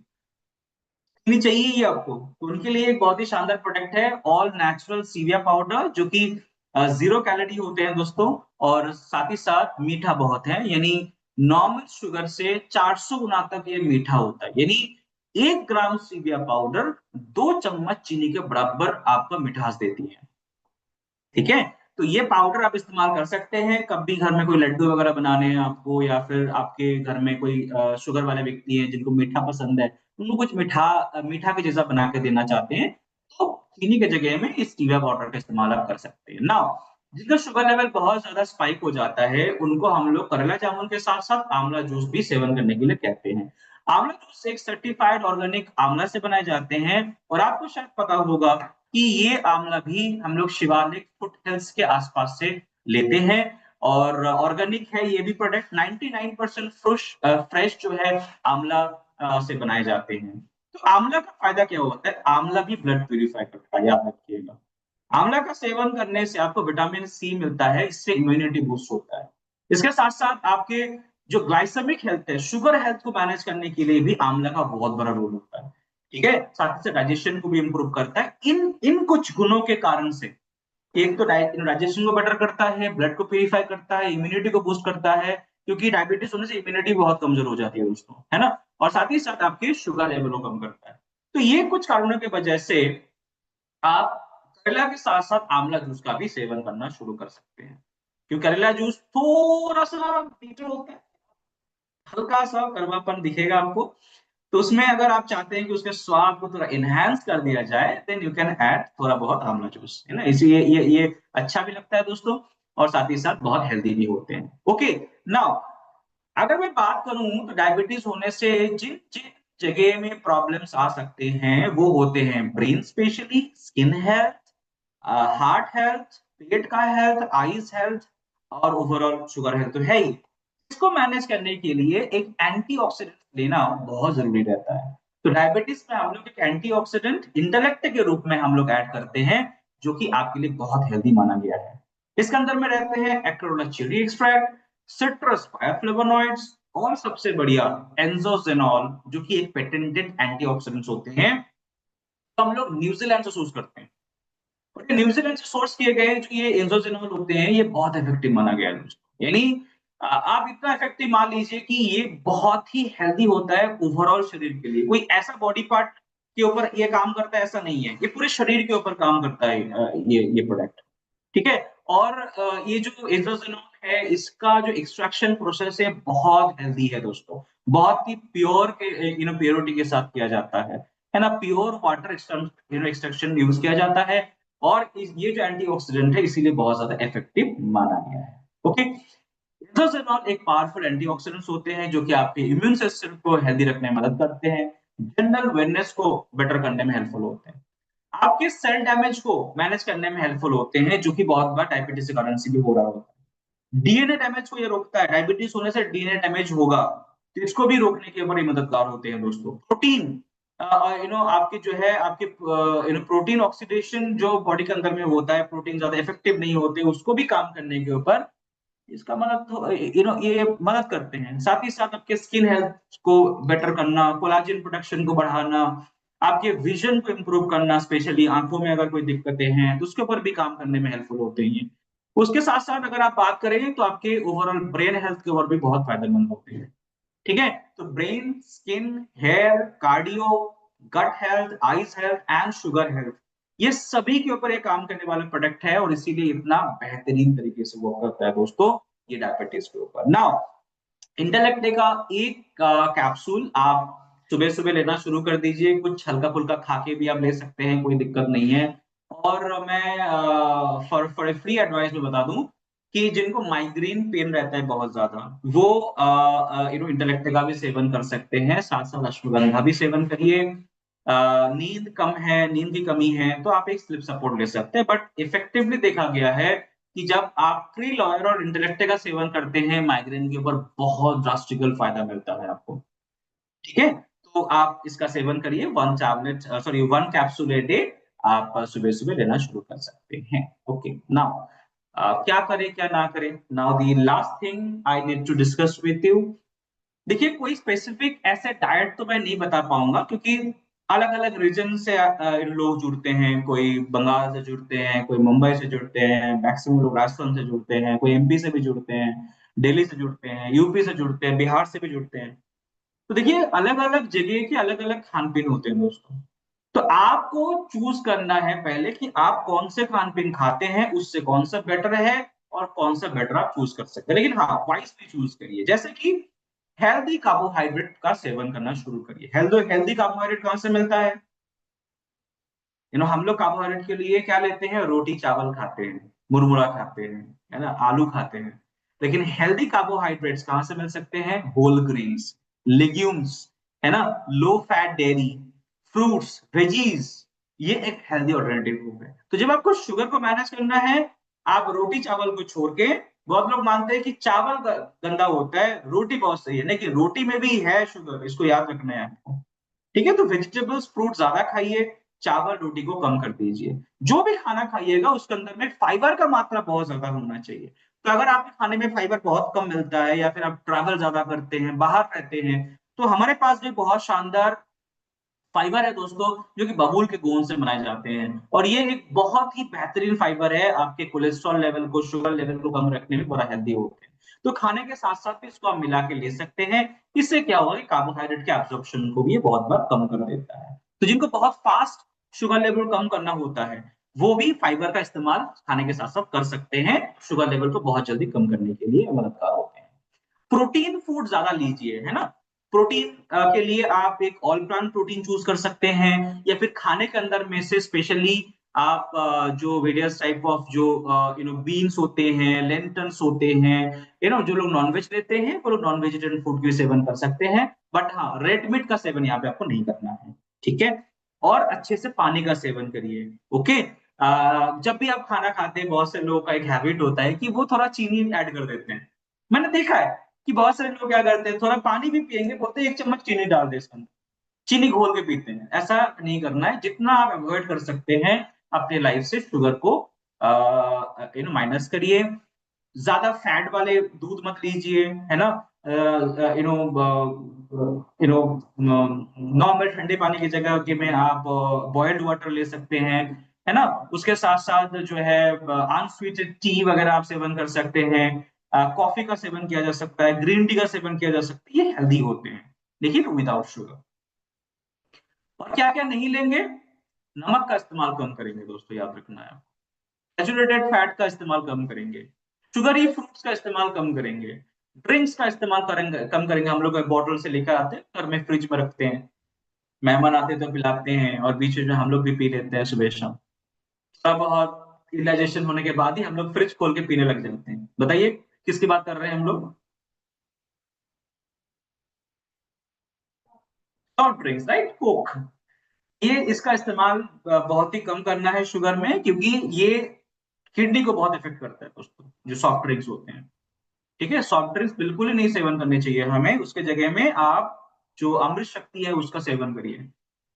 चीनी चाहिए ही आपको, तो उनके लिए एक बहुत ही शानदार प्रोडक्ट है ऑल नेचुरल सीविया पाउडर, जो कि 0 कैलोरी होते हैं दोस्तों। और साथ ही साथ मीठा बहुत है, यानी नॉर्मल शुगर से 400 गुना तक ये मीठा होता है। यानी 1 ग्राम सीविया पाउडर 2 चम्मच चीनी के बराबर आपको मिठास देती है। ठीक है। तो ये पाउडर आप इस्तेमाल कर सकते हैं कब भी घर में कोई लड्डू वगैरह बनाने हैं आपको, या फिर आपके घर में कोई शुगर वाले व्यक्ति हैं जिनको मीठा पसंद है, उनको कुछ मीठा के जैसा बना के देना चाहते हैं, तो चीनी के जगह में इस स्टीविया पाउडर का इस्तेमाल आप कर सकते हैं। नाउ जिनका शुगर लेवल बहुत ज्यादा स्पाइक हो जाता है उनको हम लोग करेला जामुन के साथ साथ आंवला जूस भी सेवन करने के लिए कहते हैं। आंवला जूस एक सर्टिफाइड ऑर्गेनिक आंवला से बनाए जाते हैं। और आपको शायद पता होगा कि ये आंवला भी हम लोग शिवालिक फुट हिल्स के आसपास से लेते हैं। और ऑर्गेनिक है ये भी प्रोडक्ट, 99% फ्रेश जो है आंवला से बनाए जाते हैं। तो आंवला का फायदा क्या होता है? आंवला भी ब्लड प्यूरिफाई करता है, याद रखिएगा। आंवला का सेवन करने से आपको विटामिन सी मिलता है, इससे इम्यूनिटी बूस्ट होता है। इसके साथ साथ आपके जो ग्लाइसेमिक हेल्थ है, शुगर हेल्थ को मैनेज करने के लिए भी आंवला का बहुत बड़ा रोल होता है। ठीक है। साथ ही डाइजेशन को भी इंप्रूव करता है। इन इन कुछ गुणों के कारण से, एक तो डाइजेशन को बेटर करता है, ब्लड को प्यूरिफाई करता है, इम्यूनिटी को बूस्ट करता है, क्योंकि डायबिटीज होने से इम्यूनिटी बहुत कमजोर हो जाती है दोस्तों, है ना। और साथ ही साथ आपके शुगर लेवल को कम करता है। तो ये कुछ कारणों की वजह से आप करेला के साथ साथ आंवला जूस का भी सेवन करना शुरू कर सकते हैं, क्योंकि करेला जूस थोड़ा सा मीठा होता है, हल्का सा कड़वापन दिखेगा आपको। तो उसमें अगर आप चाहते हैं कि उसके स्वाद को थोड़ा एनहांस कर दिया जाए, देन यू कैन ऐड थोड़ा बहुत आमला जूस, है ना। इसीलिए ये अच्छा भी लगता है दोस्तों, और साथ ही साथ बहुत हेल्दी भी होते हैं। ओके, नाउ अगर मैं बात करूं तो डायबिटीज होने से जिन जिन जगह में प्रॉब्लम्स आ सकते हैं वो होते हैं brain, specially skin health, heart health, पेट का हेल्थ, आईज हेल्थ, और ओवरऑल शुगर हेल्थ तो है ही। इसको मैनेज करने के लिए एक एंटीऑक्सीडेंट लेना बहुत जरूरी रहता है। तो डायबिटीज में हम लोग एक एंटीऑक्सीडेंट इंटेलेक्ट के रूप में हम लोग ऐड करते हैं, जो कि आपके लिए बहुत हेल्दी माना गया है। इसके अंदर में रहते हैं एक्रोला चेरी एक्सट्रैक्ट, सिट्रस बायोफ्लेवोनॉइड्स, और सबसे बढ़िया एंजोजेनॉल, जो कि एक पेटेंटेड एंटीऑक्सीडेंट्स होते हैं। तो हम लोग न्यूजीलैंड से सोर्स करते हैं, और ये न्यूजीलैंड से सोर्स किए गए जो ये एंजोजेनॉल होते हैं, ये बहुत इफेक्टिव माना गया है दोस्तों। यानी आप इतना इफेक्टिव मान लीजिए कि ये बहुत ही हेल्दी होता है ओवरऑल शरीर के लिए। कोई ऐसा बॉडी पार्ट के ऊपर ये काम करता है ऐसा नहीं है, ये पूरे शरीर के ऊपर काम करता है ये प्रोडक्ट। ठीक है। और ये जो एंथ्रासिनोन है, इसका जो एक्सट्रैक्शन प्रोसेस है बहुत हेल्दी है दोस्तों। बहुत ही प्योर के प्योरिटी के साथ किया जाता है ना। प्योर वाटर एक्सट्रैक्शन यूज किया जाता है। और ये जो एंटीऑक्सीडेंट है इसीलिए बहुत ज्यादा इफेक्टिव माना गया है। ओके, एंथ्रासिनोन एक पावरफुल एंटीऑक्सीडेंट्स होते हैं जो कि आपके इम्यून सिस्टम को हेल्दी रखने में मदद करते हैं, जनरल वेलनेस को बेटर करने में हेल्पफुल होते हैं, आपके सेल डैमेज को मैनेज करने में हेल्पफुल होते हैं, जो कि बहुत बार डायबिटीज के कारण से भी हो रहा होता है। डीएनए डैमेज को ये रोकता है, डायबिटीज होने से डीएनए डैमेज होगा तो इसको भी रोकने के बड़े मददगार होते हैं दोस्तों। प्रोटीन आपके जो है आपके प्रोटीन ऑक्सीडेशन जो बॉडी के अंदर में होता है, प्रोटीन ज्यादा इफेक्टिव नहीं होते, उसको भी काम करने के ऊपर इसका मदद तो ये मदद करते हैं। साथ ही साथ आपके स्किन हेल्थ को बेटर करना, कोलाजन प्रोडक्शन को बढ़ाना, आपके विजन को इंप्रूव करना, स्पेशली आंखों में अगर कोई दिक्कतें हैं तो उसके ऊपर भी काम करने में हेल्पफुल होते हैं। उसके साथ साथ अगर आप बात करें तो आपके ओवरऑल ब्रेन हेल्थ के ऊपर भी बहुत फायदेमंद होते हैं। ठीक है। तो brain, skin, hair, cardio, gut health, eyes health and sugar health, ये सभी के ऊपर ये काम करने वाला प्रोडक्ट है, और इसीलिए इतना बेहतरीन तरीके से वर्क करता है दोस्तों ये डायबिटीज के ऊपर। नाउ इंटेलेक्ट डे का एक कैप्सूल आप सुबह सुबह लेना शुरू कर दीजिए, कुछ हल्का फुल्का खा के भी आप ले सकते हैं, कोई दिक्कत नहीं है। और मैं फॉर फ्री एडवाइस में बता दूं कि जिनको माइग्रेन पेन रहता है बहुत ज्यादा, वो इंटेलेक्ट का भी सेवन कर सकते हैं, साथ साथ अश्वगंधा भी सेवन करिए। नींद कम है, नींद की कमी है, तो आप एक स्लिप सपोर्ट ले सकते हैं। बट इफेक्टिवली देखा गया है कि जब आप ट्री लॉयर और इंटेलेक्ट का सेवन करते हैं, माइग्रेन के ऊपर बहुत ड्रास्टिकल फायदा मिलता है आपको। ठीक है। तो आप इसका सेवन करिए, वन कैप्सूल ए डे आप सुबह सुबह लेना शुरू कर सकते हैं। ओके, नाउ क्या करें क्या ना करें, now the last thing I need to discuss with you. देखिए, कोई स्पेसिफिक ऐसे डाइट तो मैं नहीं बता पाऊंगा, क्योंकि अलग अलग रीजन से लोग जुड़ते हैं। कोई बंगाल से जुड़ते हैं, कोई मुंबई से जुड़ते हैं, मैक्सिमम लोग राजस्थान से जुड़ते हैं, कोई एमपी से भी जुड़ते हैं, दिल्ली से जुड़ते हैं, यूपी से जुड़ते हैं, बिहार से भी जुड़ते हैं। तो देखिए, अलग अलग जगह के अलग अलग खान पीन होते हैं दोस्तों। तो आपको चूज करना है पहले कि आप कौन से खान पीन खाते हैं, उससे कौन सा बेटर है और कौन सा बेटर आप चूज कर सकते हैं। लेकिन हाँ, वाइसली चूज करिए। जैसे कि हेल्दी कार्बोहाइड्रेट का सेवन करना शुरू करिए। हेल्दी हेल्दी कार्बोहाइड्रेट कहां से मिलता है? हम लोग कार्बोहाइड्रेट के लिए क्या लेते हैं? रोटी चावल खाते हैं, मुरमुरा खाते हैं, है ना, आलू खाते हैं। लेकिन हेल्दी कार्बोहाइड्रेट्स कहां से मिल सकते हैं? होल ग्रेन्स, लेग्यूम्स, है ना, low fat dairy, fruits, veggies, ये एक हेल्दी ऑल्टरनेटिव है। तो जब आपको शुगर को मैनेज करना है, आप रोटी चावल को छोड़ के, बहुत लोग मानते हैं कि चावल गंदा होता है, रोटी बहुत सही है, लेकिन रोटी में भी है शुगर, इसको याद रखना है आपको। ठीक है। तो वेजिटेबल्स, फ्रूट ज्यादा खाइए, चावल रोटी को कम कर दीजिए। जो भी खाना खाइएगा उसके अंदर में फाइबर का मात्रा बहुत ज्यादा होना चाहिए। तो अगर आपके खाने में फाइबर बहुत कम मिलता है, या फिर आप ट्रैवल ज्यादा करते हैं, बाहर रहते हैं, तो हमारे पास भी बहुत शानदार फाइबर है दोस्तों, जो कि बबूल के गोंद से बनाए जाते हैं। और ये एक बहुत ही बेहतरीन फाइबर है, आपके कोलेस्ट्रॉल लेवल को, शुगर लेवल को कम रखने में बड़ा हेल्दी होते हैं। तो खाने के साथ साथ भी इसको आप मिला के ले सकते हैं। इससे क्या होगा कि कार्बोहाइड्रेट के एब्जॉर्प्शन को भी ये बहुत बार कम कर देता है। तो जिनको बहुत फास्ट शुगर लेवल कम करना होता है, वो भी फाइबर का इस्तेमाल खाने के साथ साथ कर सकते हैं, शुगर लेवल को बहुत जल्दी कम करने के लिए मददगार होते हैं। प्रोटीन फूड ज्यादा लीजिए, है ना। प्रोटीन के लिए आप एक ऑल प्लांट प्रोटीन चूज कर सकते हैं, या फिर खाने के अंदर में से स्पेशली आप जो वेरियस टाइप ऑफ जो बीन्स होते हैं, लेंटल्स होते हैं, जो लोग नॉनवेज लेते हैं वो लोग नॉन वेजिटेरियन फूड के सेवन कर सकते हैं। बट हाँ, रेड मीट का सेवन यहाँ पे आपको नहीं करना है, ठीक है। और अच्छे से पानी का सेवन करिए, ओके। जब भी आप खाना खाते हैं, बहुत से लोगों का एक हैबिट होता है कि वो थोड़ा चीनी ऐड कर देते हैं। मैंने देखा है कि बहुत सारे लोग क्या करते हैं, थोड़ा पानी भी पियेंगे, बोलते हैं 1 चम्मच चीनी डाल दे इसके अंदर, चीनी घोल के पीते हैं। ऐसा नहीं करना है, जितना आप अवॉइड कर सकते हैं अपने लाइफ से शुगर को माइनस करिए। ज्यादा फैट वाले दूध मत लीजिए, है ना। नॉर्मल ठंडे पानी की जगह के में आप बॉइल्ड वाटर ले सकते हैं, है ना। उसके साथ साथ जो है अनस्वीटेड टी वगैरह आप सेवन कर सकते हैं। कॉफी का सेवन किया जा सकता है, ग्रीन टी का सेवन किया जा सकता है, ये हेल्दी होते हैं, लेकिन विदाउट शुगर। और क्या क्या नहीं लेंगे, नमक का इस्तेमाल कम करेंगे दोस्तों, याद रखना है। सैचुरेटेड फैट का इस्तेमाल कम करेंगे, शुगरी फ्रूट्स का इस्तेमाल कम करेंगे, ड्रिंक्स का इस्तेमाल करेंगे कम करेंगे। हम लोग बॉटल से लेकर आते हैं, घर में फ्रिज में रखते हैं, मेहमान आते हैं तो पिलाते हैं, और बीच में हम लोग भी पी लेते हैं सुबह शाम। तब बहुत रियलाइजेशन होने के बाद ही हम लोग फ्रिज खोल के पीने लग जाते हैं। बताइए किसकी बात कर रहे हैं हम लोग। Soft drinks, right, Coke. ये इसका इस्तेमाल बहुत ही कम करना है शुगर में, क्योंकि ये किडनी को बहुत इफेक्ट करता है दोस्तों, जो सॉफ्ट ड्रिंक्स होते हैं। ठीक है, सॉफ्ट ड्रिंक्स बिल्कुल ही नहीं सेवन करने चाहिए हमें, उसके जगह में आप जो अमृत शक्ति है उसका सेवन करिए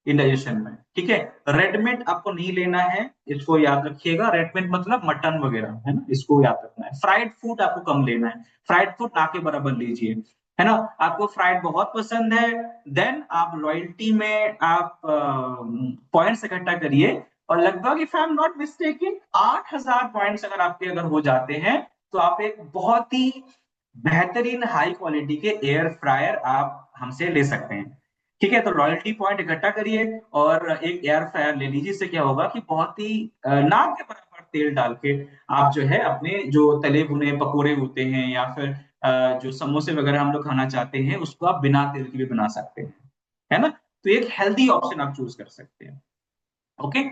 इंडाइजेशन में, ठीक है। रेड मीट आपको नहीं लेना है, इसको याद रखिएगा। रेड मीट मतलब मटन वगैरह, है ना, इसको याद रखना है। फ्राइड फूड आपको कम लेना है, फ्राइड फूड ना के बराबर लीजिए, है ना। आपको फ्राइड बहुत पसंद है, देन आप लॉयल्टी में आप पॉइंट्स इकट्ठा करिए, और लगभग if I am not mistaken 8,000 points अगर आपके अगर हो जाते हैं, तो आप एक बहुत ही बेहतरीन हाई क्वालिटी के एयर फ्रायर आप हमसे ले सकते हैं, ठीक है। तो रॉयल्टी पॉइंट इकट्ठा करिए और एक एयर फ्रायर ले लीजिए। इससे क्या होगा कि बहुत ही नाक के बराबर तेल डाल के आप जो है अपने जो तले भुने पकोड़े होते हैं, या फिर जो समोसे वगैरह हम लोग खाना चाहते हैं, उसको आप बिना तेल के भी बना सकते हैं, है ना। तो एक हेल्दी ऑप्शन आप चूज कर सकते हैं, ओके।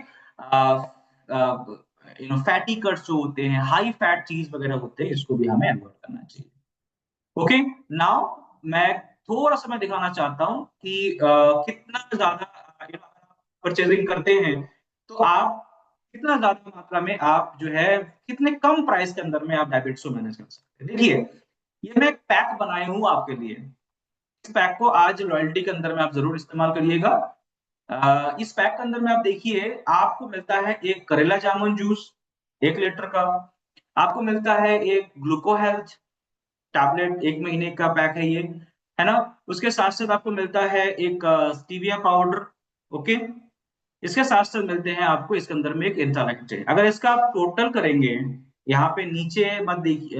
फैटी कट्स जो होते हैं, हाई फैट चीज वगैरह होते हैं, इसको भी हमें अवॉइड करना चाहिए, ओके। नाउ मैं थोड़ा सा मैं दिखाना चाहता हूँ कि कितना ज्यादा परचेजिंग करते हैं, तो आप कितना ज्यादा मात्रा में आप जो है कितने कम प्राइस के अंदर में आप डायबिटीज को मैनेज कर सकते हैं। देखिए, ये मैं एक पैक बनाया हूँ आपके लिए। इस पैक को आज लॉयल्टी के अंदर में आप जरूर इस्तेमाल करिएगा। इस पैक के अंदर में आप देखिए, आपको मिलता है एक करेला जामुन जूस 1 लीटर का, आपको मिलता है एक ग्लूको हेल्थ टैबलेट, 1 महीने का पैक है ये, है ना। उसके साथ साथ आपको मिलता है एक स्टीविया पाउडर, ओके। इसके साथ साथ मिलते हैं आपको इसके अंदर में एक इंटालेक्ट। अगर इसका आप टोटल करेंगे, यहाँ पे नीचे मत देखिए,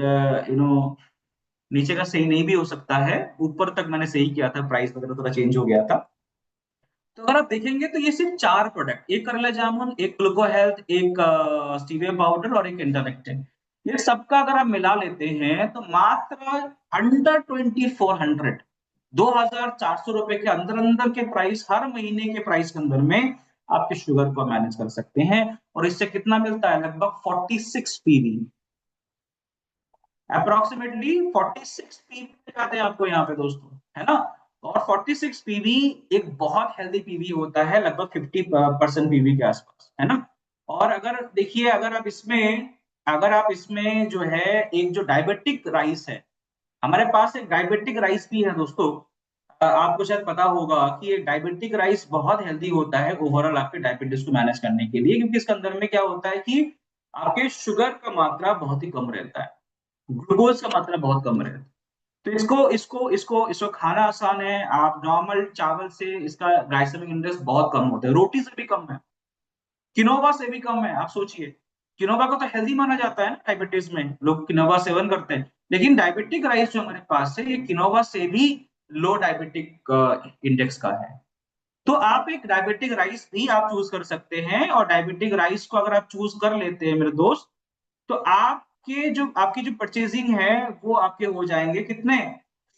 नीचे का सही नहीं भी हो सकता है, ऊपर तक मैंने सही किया था, प्राइस वगैरह थोड़ा चेंज हो गया था। तो अगर आप देखेंगे तो ये सिर्फ 4 प्रोडक्ट, एक करेला जामुन, एक ग्लूको हेल्थ, एक स्टीविया पाउडर और एक इंटरनेक्ट, ये सबका अगर आप मिला लेते हैं तो मात्र अंडर 2400, 2,400 रुपए के अंदर अंदर के प्राइस, हर महीने के प्राइस के अंदर में आपके शुगर को मैनेज कर सकते हैं। और इससे कितना मिलता है, लगभग 46 पीवी, अप्रोक्सीमेटली 46 पीवी आते हैं आपको यहाँ पे दोस्तों, है ना। और 46 पीवी एक बहुत हेल्दी पीवी होता है, लगभग 50% पीवी के आसपास, है ना। और अगर देखिए, अगर आप इसमें जो है एक जो डायबिटिक राइस है, हमारे पास एक डायबिटिक राइस भी है दोस्तों। आपको शायद पता होगा कि एक डायबिटिक राइस बहुत हेल्दी होता है ओवरऑल आपके डायबिटीज को मैनेज करने के लिए, क्योंकि इसके अंदर में क्या होता है कि आपके शुगर का मात्रा बहुत ही कम रहता है, ग्लूकोज का मात्रा बहुत कम रहता है। तो इसको इसको इसको इसको खाना आसान है। आप नॉर्मल चावल से इसका ग्लाइसेमिक इंडेक्स बहुत कम होता है, रोटी से भी कम है, किनोवा से भी कम है। आप सोचिए, किनोवा को तो हेल्दी माना जाता है ना, डायबिटीज में लोग किनोवा सेवन करते हैं, लेकिन डायबिटिक राइस जो हमारे पास है, ये किनोवा से भी लो डायबिटिक इंडेक्स का है। तो आप एक डायबिटिक राइस भी आप चूज कर सकते हैं, और डायबिटिक राइस को अगर आप चूज कर लेते हैं मेरे दोस्त, तो आपकी जो परचेजिंग है वो आपके हो जाएंगे कितने,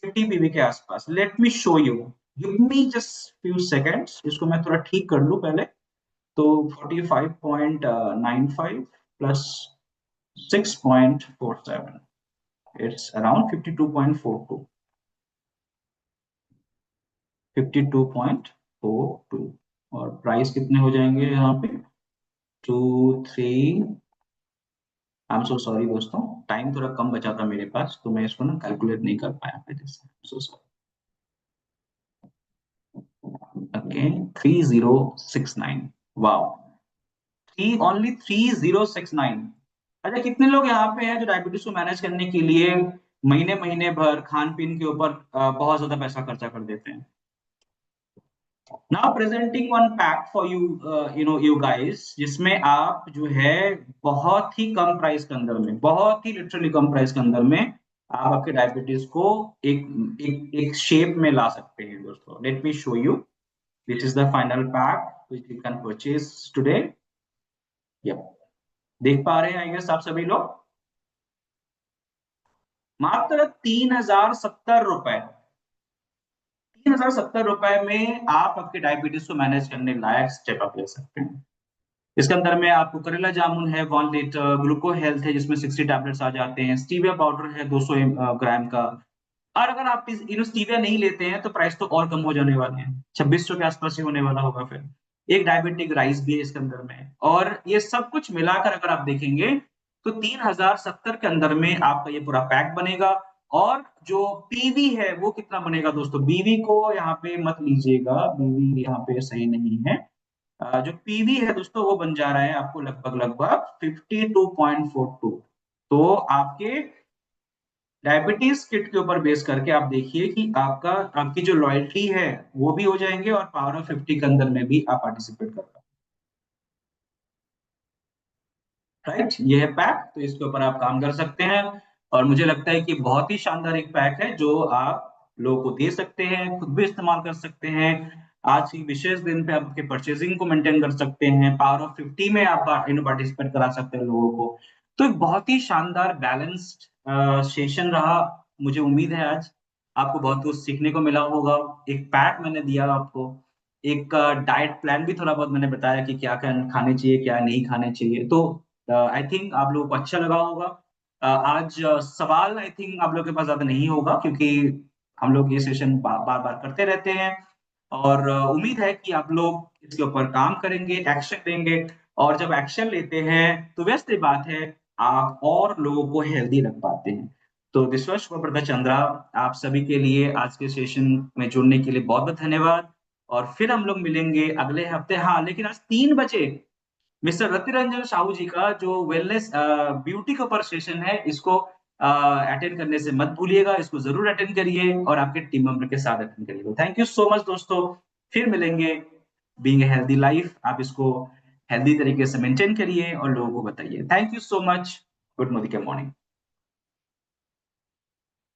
50 पीवी के आसपास। Late me show you, give me just few seconds, इसको मैं थोड़ा ठीक कर लूं पहले। तो 45.95 प्लस 6.47, इट्स अराउंड 52.42, 52.42। और प्राइस कितने हो जाएंगे यहाँ पे, 2 3, आई एम सो सॉरी दोस्तों, टाइम थोड़ा कम बचा था मेरे पास, तो मैं इसको ना कैलकुलेट नहीं कर पाया पहले से, so sorry. Okay, 3069, wow, three only 3069। अच्छा, कितने लोग यहाँ पे हैं जो डायबिटीज को मैनेज करने के लिए महीने महीने भर खान पीन के ऊपर बहुत ज्यादा पैसा खर्चा कर देते हैं? Now presenting one pack for you, you guys, जिसमें आप जो है बहुत ही कम प्राइस के अंदर में, बहुत ही लिटरली कम प्राइस के अंदर में आप आपके डायबिटीज को एक शेप में ला सकते हैं दोस्तों। Let me show you, this is the final pack which you can purchase today. Yup, देख पा रहे हैं आई गेस आप सभी लोग। मात्र 3070 रुपए, 3070 रुपए में आप आपके डायबिटीज को मैनेज करने लायक स्टेप अप ले सकते हैं। इसके अंदर में आपको करेला जामुन है 1 लीटर, ग्लूको हेल्थ है जिसमें 60 टैबलेट्स आ जाते हैं, स्टीविया पाउडर है 200 ग्राम का। और अगर आप स्टीविया नहीं लेते हैं तो प्राइस तो और कम हो जाने वाले हैं, 2600 के आसपास ही होने वाला होगा। फिर एक डायबिटिक राइस भी है इसके अंदर में, और ये सब कुछ मिलाकर अगर आप देखेंगे तो 3070 के अंदर में आपका ये पूरा पैक बनेगा। और जो पीवी है वो कितना बनेगा दोस्तों, बीवी को यहाँ पे मत लीजिएगा, बीवी यहाँ पे सही नहीं है। जो पीवी है दोस्तों वो बन जा रहा है आपको लगभग लगभग 52.42। तो आपके डायबिटीज किट के ऊपर बेस करके आप देखिए कि आपका आपकी जो लॉयल्टी है वो भी हो जाएंगे, और पावर ऑफ 50 के अंदर में भी आप पार्टिसिपेट कर पाएंगे। राइट, ये है पैक, तो इसके ऊपर आप काम कर सकते हैं। और मुझे लगता है कि बहुत ही शानदार एक पैक है जो आप लोगों को दे सकते हैं, खुद भी इस्तेमाल कर सकते हैं। आज की विशेष दिन पे आपके परचेजिंग को मेंटेन कर सकते हैं, पावर ऑफ 50 में आप पार्टिसिपेट करा सकते हैं लोगों को। तो एक बहुत ही शानदार बैलेंस्ड सेशन रहा। मुझे उम्मीद है आज आपको बहुत कुछ सीखने को मिला होगा। एक पैक मैंने दिया आपको, एक डाइट प्लान भी थोड़ा बहुत मैंने बताया कि क्या क्या खाने चाहिए क्या नहीं खाने चाहिए। तो आई थिंक आप लोगों को अच्छा लगा होगा। आज सवाल आई थिंक आप लोगों के पास ज्यादा नहीं होगा, क्योंकि हम लोग ये सेशन बार बार करते रहते हैं। और उम्मीद है कि आप लोग इसके ऊपर काम करेंगे, एक्शन लेंगे। और जब एक्शन लेते हैं तो वैसे बात है, आप और लोगों को हेल्दी रख पाते हैं। तो दिस वाज प्रकाश चंद्रा, आप सभी के लिए आज के सेशन में जुड़ने के लिए बहुत बहुत धन्यवाद। और फिर हम लोग मिलेंगे अगले हफ्ते। हाँ, लेकिन आज 3 बजे मिस्टर रतिरंजन साहू जी का जो वेलनेस ब्यूटी के ऊपर सेशन है, इसको अटेंड करने से मत भूलिएगा, इसको जरूर अटेंड करिए और आपके टीम मेंबर के साथ अटेंड करिए। थैंक यू सो मच दोस्तों, फिर मिलेंगे। बीइंग ए हेल्दी लाइफ, आप इसको हेल्दी तरीके से मेंटेन करिए और लोगों को बताइए। Thank you so much, good morning.